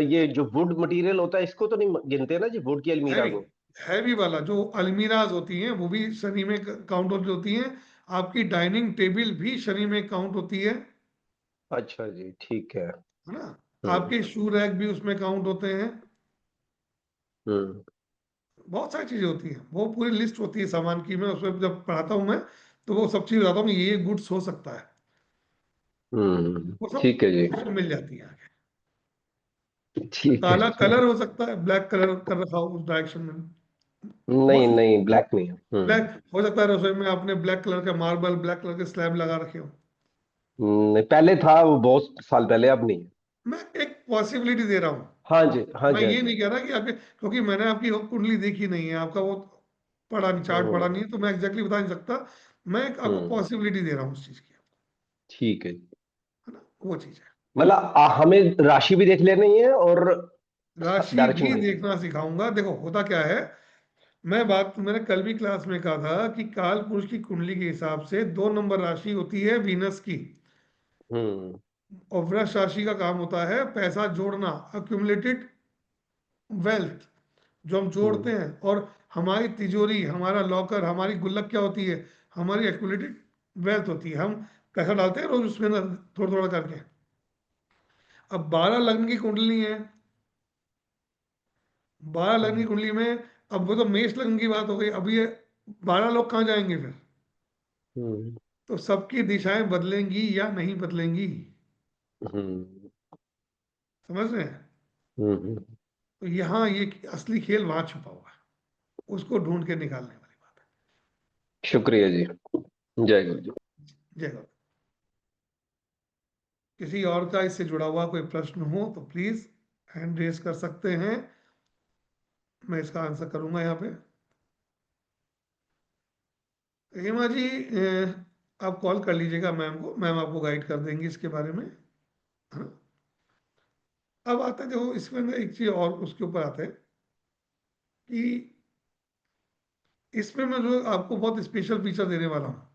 Speaker 7: ये जो वुड मटेरियल होता है इसको तो नहीं गिनते ना जी, वुड की अलमीरा
Speaker 2: हैवी
Speaker 7: को?
Speaker 2: हैवी वाला जो अलमीराज होती हैं वो भी शनि में काउंट होती हैं। आपकी डाइनिंग टेबल भी शनि में काउंट होती
Speaker 7: अच्छा जी, ठीक है।
Speaker 2: है ना।
Speaker 7: हम्म
Speaker 2: आपके शू रैक भी उसमें काउंट होते हैं।
Speaker 7: हम्म
Speaker 2: बहुत सारी चीजें होती हैं, वो पूरी लिस्ट होती है सामान की। मैं उसमें जब पढ़ाता हूँ मैं तो वो सब चीज बताता हूँ ये गुड्स हो सकता है, वो सब
Speaker 7: ठीक है जी,
Speaker 2: मिल जाती है आगे।
Speaker 7: ठीक
Speaker 2: काला
Speaker 7: है।
Speaker 2: कलर हो सकता है, ब्लैक कलर कर रखा हो उस डायरेक्शन में,
Speaker 7: नहीं
Speaker 2: बहुत
Speaker 7: नहीं, ब्लैक नहीं है।
Speaker 2: ब्लैक हो सकता है, रसोई में आपने ब्लैक कलर का मार्बल, ब्लैक कलर के स्लैब लगा रखे हो।
Speaker 7: नहीं, पहले था वो बहुत साल पहले, अब नहीं है।
Speaker 2: मैं एक पॉसिबिलिटी दे रहा हूँ,
Speaker 7: हाँ जी, हाँ
Speaker 2: मैं
Speaker 7: जी, हाँ
Speaker 2: ये
Speaker 7: जी।
Speaker 2: नहीं कह रहा कि आपके, क्योंकि मैंने आपकी वो कुंडली देखी नहीं है, आपका वो पढ़ा नहीं, चार्ट पढ़ा
Speaker 7: हम्म
Speaker 2: नहीं है, तो मैं एग्जैक्टली बता नहीं सकता। मैं एक आपको
Speaker 7: हम्म
Speaker 2: पॉसिबिलिटी दे रहा हूँ उस चीज की,
Speaker 7: ठीक है।
Speaker 2: है ना, वो चीज है।
Speaker 7: मतलब हमें राशि भी देख लेनी है और
Speaker 2: राशि
Speaker 7: डायरेक्शन
Speaker 2: भी
Speaker 7: भी।
Speaker 2: देखना सिखाऊंगा। देखो होता क्या है, मैंने कल भी क्लास में कहा था कि काल पुरुष की कुंडली के हिसाब से 2 नंबर राशि होती है वीनस की,
Speaker 7: हम्म
Speaker 2: और वृष राशि का काम होता है पैसा जोड़ना, अक्यूमुलेटेड वेल्थ, जो हम जोड़ते
Speaker 7: हम्म
Speaker 2: हैं। और हमारी तिजोरी, हमारा लॉकर, हमारी गुल्लक क्या होती है, हमारी एक्यूमुलेटेड वेल्थ होती है। हम पैसा डालते हैं रोज उसमें अंदर थोड़ा थोड़ा करके। अब 12 लग्न की कुंडली है, 12 लग्न की कुंडली में, अब वो तो मेष लग्न की बात हो गई, अब ये 12 लोग कहाँ जाएंगे फिर?
Speaker 7: हम्म
Speaker 2: तो सबकी दिशाएं बदलेंगी या नहीं बदलेंगी,
Speaker 7: हम्म
Speaker 2: समझ रहे हैं?
Speaker 7: हम्म
Speaker 2: तो यहाँ ये असली खेल वहां छुपा हुआ है, उसको ढूंढ के निकालने वाली बात
Speaker 7: शुक्रिया जी। जय गुरु जी।
Speaker 2: है। जय गौ। किसी और का इससे जुड़ा हुआ कोई प्रश्न हो तो प्लीज हैंड रेज कर सकते हैं, मैं इसका आंसर करूंगा यहाँ पे। हेमा जी, आप कॉल कर लीजिएगा मैम को, मैम आपको गाइड कर देंगी इसके बारे में, हाँ। अब आते हैं, देखो इसमें ना एक चीज और उसके ऊपर आते हैं कि इसमें मैं जो आपको बहुत स्पेशल फीचर देने वाला हूँ,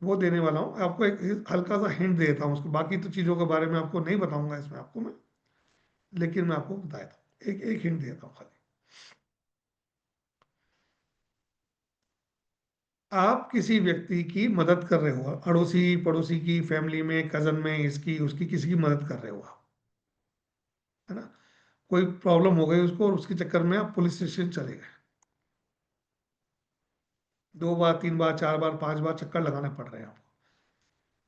Speaker 2: वो देने वाला हूँ आपको, एक हल्का सा हिंट देता हूँ उसको, बाकी तो चीज़ों के बारे में आपको नहीं बताऊंगा इसमें आपको मैं, लेकिन मैं आपको बताया था, एक एक हिंट देता हूँ खाली। आप किसी व्यक्ति की मदद कर रहे हो, अड़ोसी पड़ोसी की, फैमिली में, कजन में, इसकी उसकी, किसी की मदद कर रहे हो आप, है ना। कोई प्रॉब्लम हो गई उसको और उसके चक्कर में आप पुलिस स्टेशन चले गए, 2 बार 3 बार 4 बार 5 बार चक्कर लगाने पड़ रहे हैं आपको,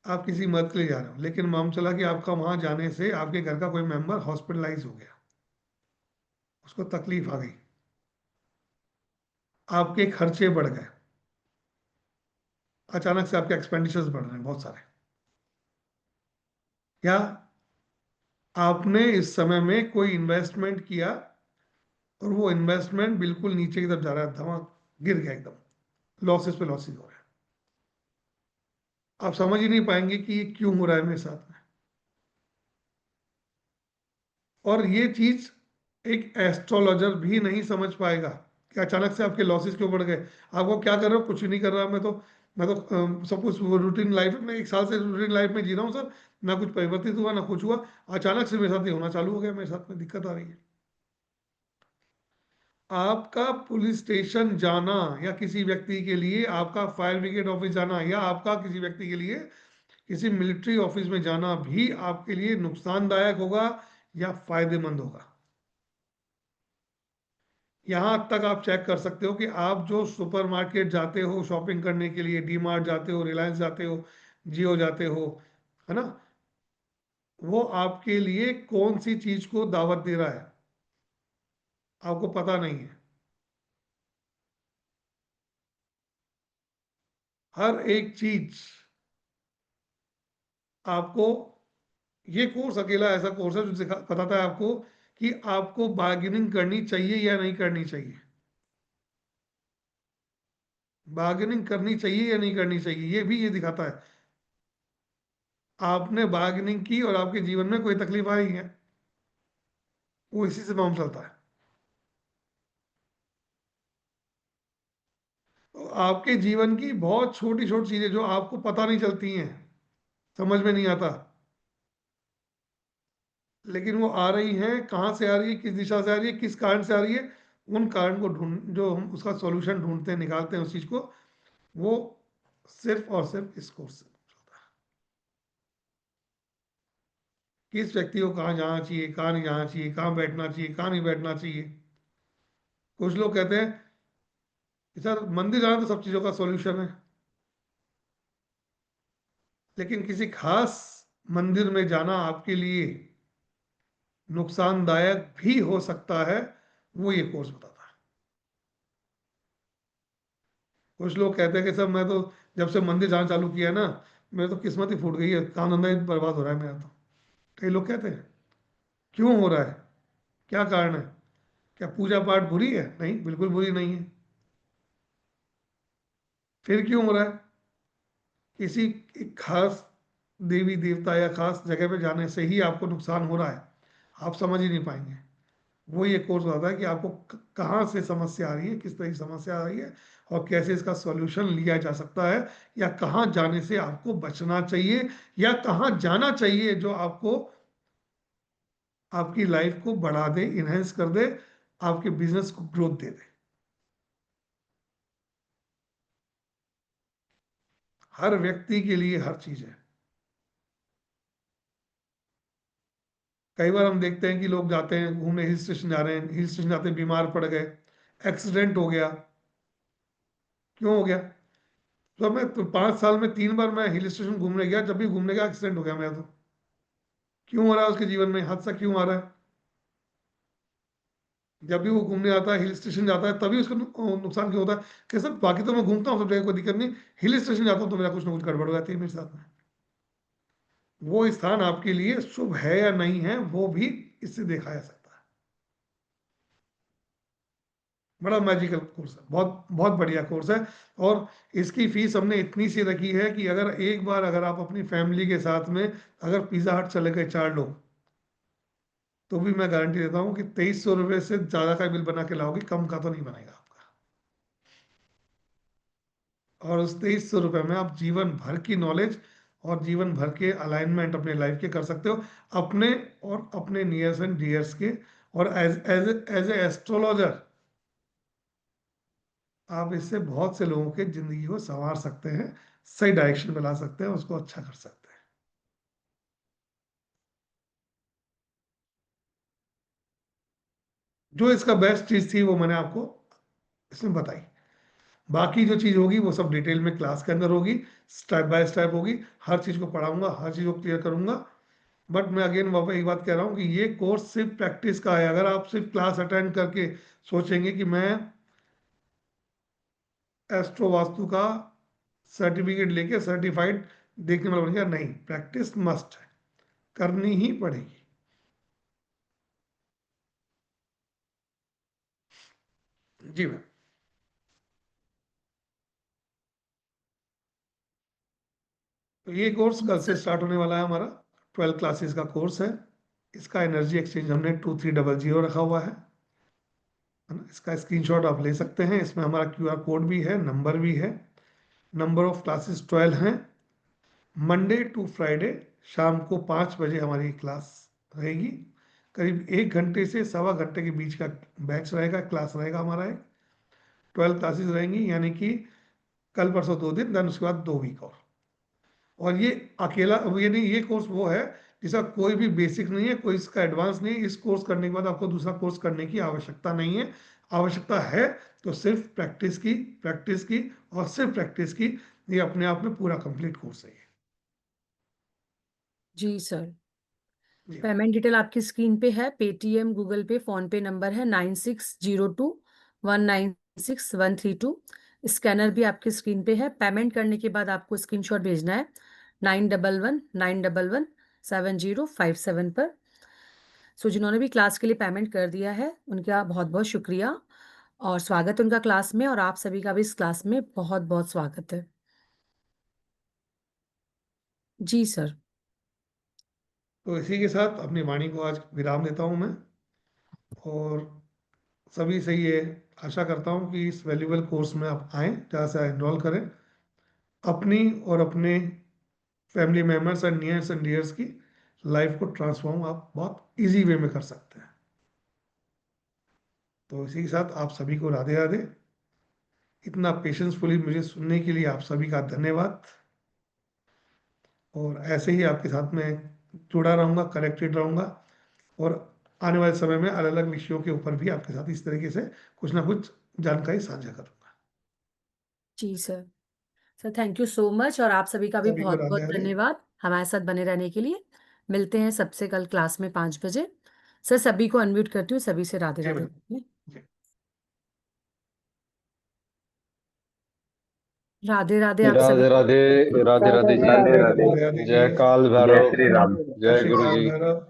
Speaker 2: आप किसी मदद के लिए जा रहे हो, लेकिन मालूम चला कि आपका वहां जाने से आपके घर का कोई मेंबर हॉस्पिटलाइज हो गया, उसको तकलीफ आ गई, आपके खर्चे बढ़ गए, अचानक से आपके एक्सपेंडिचर्स बढ़ रहे हैं बहुत सारे, या आपने इस समय में कोई इन्वेस्टमेंट किया और वो इन्वेस्टमेंट बिल्कुल नीचे की तरफ जा रहा है, धमा गिर गया एकदम, लॉसेस पे लॉसेस हो रहे हैं, आप समझ ही नहीं पाएंगे कि ये क्यों हो रहा है मेरे साथ में। और ये चीज एक एस्ट्रोलॉजर भी नहीं समझ पाएगा कि अचानक से आपके लॉसेस क्यों बढ़ गए। आपको क्या कर रहे हो, कुछ नहीं कर रहा, मैं तो सब कुछ रूटीन लाइफ में 1 साल से रूटीन लाइफ में जी रहा हूँ सर, ना कुछ परिवर्तित हुआ ना कुछ हुआ, अचानक से मेरे साथ ये होना चालू हो गया, मेरे साथ में दिक्कत आ रही है। आपका पुलिस स्टेशन जाना, या किसी व्यक्ति के लिए आपका फायर ब्रिगेड ऑफिस जाना, या आपका किसी व्यक्ति के लिए किसी मिलिट्री ऑफिस में जाना भी आपके लिए नुकसानदायक होगा या फायदेमंद होगा। यहां तक आप चेक कर सकते हो कि आप जो सुपरमार्केट जाते हो शॉपिंग करने के लिए, डी मार्ट जाते हो, रिलायंस जाते हो, जियो जाते हो, है ना, वो आपके लिए कौन सी चीज को दावत दे रहा है आपको पता नहीं है। हर एक चीज आपको, ये कोर्स अकेला ऐसा कोर्स है जो बताता है आपको कि आपको बार्गेनिंग करनी चाहिए या नहीं करनी चाहिए, बार्गेनिंग करनी चाहिए या नहीं करनी चाहिए, ये भी ये दिखाता है। आपने बार्गेनिंग की और आपके जीवन में कोई तकलीफ आई है, वो इसी से मालूम चलता है। तो आपके जीवन की बहुत छोटी छोटी चीजें जो आपको पता नहीं चलती हैं, समझ में नहीं आता, लेकिन वो आ रही हैं, कहाँ से आ रही है, किस दिशा से आ रही है, किस कारण से आ रही है, उन कारण को ढूंढ, जो हम उसका सॉल्यूशन ढूंढते हैं, निकालते हैं उस चीज को, वो सिर्फ और सिर्फ इस कोर्स से होता है। किस व्यक्ति को कहाँ जाना चाहिए, कहाँ नहीं जाना चाहिए, कहाँ बैठना चाहिए, कहाँ नहीं बैठना चाहिए। कुछ लोग कहते हैं कि सर मंदिर जाना तो सब चीज़ों का सॉल्यूशन है, लेकिन किसी खास मंदिर में जाना आपके लिए नुकसानदायक भी हो सकता है, वो ये कोर्स बताता है। कुछ लोग कहते हैं कि सर मैं तो जब से मंदिर जाना चालू किया है ना, मेरी तो किस्मत ही फूट गई है, काम धंधा ही बर्बाद हो रहा है मेरा। तो कई लोग कहते हैं क्यों हो रहा है, क्या कारण है, क्या पूजा पाठ बुरी है? नहीं, बिल्कुल बुरी नहीं है। फिर क्यों हो रहा है? किसी एक खास देवी देवता या खास जगह पे जाने से ही आपको नुकसान हो रहा है, आप समझ ही नहीं पाएंगे। वो ये कोर्स बताता है कि आपको कहाँ से समस्या आ रही है, किस तरह की समस्या आ रही है, और कैसे इसका सॉल्यूशन लिया जा सकता है, या कहाँ जाने से आपको बचना चाहिए, या कहाँ जाना चाहिए जो आपको आपकी लाइफ को बढ़ा दे, इनहेंस कर दे, आपके बिजनेस को ग्रोथ दे दे। हर व्यक्ति के लिए हर चीज है। कई बार हम देखते हैं कि लोग जाते हैं घूमने, हिल स्टेशन जा रहे हैं, हिल स्टेशन जाते हैं बीमार पड़ गए, एक्सीडेंट हो गया। क्यों हो गया? तो मैं तो 5 साल में 3 बार मैं हिल स्टेशन घूमने गया, जब भी घूमने गया एक्सीडेंट हो गया मेरा। तो क्यों हो रहा है? उसके जीवन में हादसा क्यों आ रहा है? जब भी वो घूमने आता है, हिल स्टेशन जाता है, तभी उसको नुकसान क्यों होता है? कि सर बाकी तो मैं घूमता हूँ सब जगह, कोई दिक्कत नहीं, हिल स्टेशन जाता हूँ तो मेरा कुछ ना कुछ गड़बड़ हो जाती है मेरे साथ में। वो स्थान आपके लिए शुभ है या नहीं है, वो भी इससे देखा जा सकता है। बड़ा मैजिकल कोर्स है, बहुत बहुत बढ़िया कोर्स है। और इसकी फीस हमने इतनी सी रखी है कि अगर एक बार अगर आप अपनी फैमिली के साथ में अगर पिज्जा हट चले गए 4 लोग, तो भी मैं गारंटी देता हूँ कि 2300 रुपये से ज़्यादा का बिल बना के लाओगे, कम का तो नहीं बनेगा आपका। और उस 2300 रुपये में आप जीवन भर की नॉलेज और जीवन भर के अलाइनमेंट अपने लाइफ के कर सकते हो, अपने और अपने नियर्स एंड डियर्स के। और as as as a astrologer आप इससे बहुत से लोगों के जिंदगी को संवार सकते हैं, सही डायरेक्शन में ला सकते हैं, उसको अच्छा कर सकते हैं। जो इसका बेस्ट चीज थी वो मैंने आपको इसमें बताई। बाकी जो चीज होगी वो सब डिटेल में क्लास के अंदर होगी, स्टेप बाय स्टेप होगी। हर चीज को पढ़ाऊंगा, हर चीज को क्लियर करूंगा। बट मैं अगेन वापस एक बात कह रहा हूँ कि ये कोर्स सिर्फ प्रैक्टिस का है। अगर आप सिर्फ क्लास अटेंड करके सोचेंगे कि मैं एस्ट्रो वास्तु का सर्टिफिकेट लेके सर्टिफाइड देखने वाला बन गया, नहीं, प्रैक्टिस मस्ट है, करनी ही पड़ेगी। जी मैम। तो ये कोर्स कल से स्टार्ट होने वाला है हमारा। 12 क्लासेस का कोर्स है। इसका एनर्जी एक्सचेंज हमने 2300 रखा हुआ है ना। इसका स्क्रीनशॉट आप ले सकते हैं। इसमें हमारा QR कोड भी है, नंबर भी है। नंबर ऑफ क्लासेस 12 हैं। मंडे टू फ्राइडे शाम को 5 बजे हमारी क्लास रहेगी। करीब 1 घंटे से 1.25 घंटे के बीच का बैच रहेगा, क्लास रहेगा हमारा। एक 12 क्लासेस रहेंगी, यानी कि कल परसों 2 दिन, देन उसके बाद 2 वीक और ये अकेला ये नहीं, ये कोर्स वो है जिसका कोई भी बेसिक नहीं है, कोई इसका एडवांस नहीं है। इस कोर्स करने के बाद आपको दूसरा कोर्स करने की आवश्यकता नहीं है। आवश्यकता है तो सिर्फ प्रैक्टिस की, प्रैक्टिस की और सिर्फ प्रैक्टिस की। ये अपने आप में पूरा कंप्लीट कोर्स है ये।
Speaker 1: जी सर।
Speaker 2: जी
Speaker 1: पेमेंट डिटेल आपकी स्क्रीन पे है। पेटीएम, गूगल पे, फोन पे नंबर है 9602196132। स्कैनर भी आपकी स्क्रीन पे है। पेमेंट करने के बाद आपको स्क्रीनशॉट भेजना है 9119117057 पर। सो जिन्होंने भी क्लास के लिए पेमेंट कर दिया है उनका बहुत बहुत शुक्रिया और स्वागत है उनका क्लास में, और आप सभी का भी इस क्लास में बहुत बहुत स्वागत है। जी सर।
Speaker 2: तो इसी के साथ अपनी वाणी को आज विराम देता हूँ मैं। और सभी से ये आशा करता हूँ कि इस वैल्यूबल कोर्स में आप आएँ, जहाँ से एनरोल करें। अपनी और अपने family members and nears and dears की लाइफ को ट्रांसफॉर्म आप बहुत इजी वे में कर सकते हैं। तो इसी के साथ आप सभी को राधे राधे। इतना पेशेंसफुली मुझे सुनने के लिए आप सभी का धन्यवाद। और ऐसे ही आपके साथ में जुड़ा रहूँगा, कनेक्टेड रहूँगा, और आने वाले समय में अलग अलग विषयों के ऊपर भी आपके साथ इस तरीके से कुछ ना कुछ जानकारी साझा करूँगा।
Speaker 1: जी sir. Sir thank you so much, और आप सभी का भी
Speaker 2: सभी को
Speaker 1: बहुत
Speaker 2: राधे
Speaker 1: बहुत
Speaker 2: राधे।
Speaker 1: धन्यवाद हमारे साथ बने रहने के लिए। मिलते हैं सबसे कल क्लास में 5 बजे। सर सभी को अनम्यूट करती हूँ, सभी से राधे
Speaker 2: जी
Speaker 1: राधे।
Speaker 2: मैडम।
Speaker 1: राधे राधे आप सभी।
Speaker 7: राधे राधे, राधे राधे जी,
Speaker 4: राधे
Speaker 2: राधे राधे
Speaker 7: जय
Speaker 2: जी।
Speaker 7: काल
Speaker 8: जय
Speaker 7: भैरव,
Speaker 8: श्री राम।
Speaker 7: जय
Speaker 2: श्री
Speaker 7: गुरु
Speaker 2: काल
Speaker 7: जी।
Speaker 2: भैरव।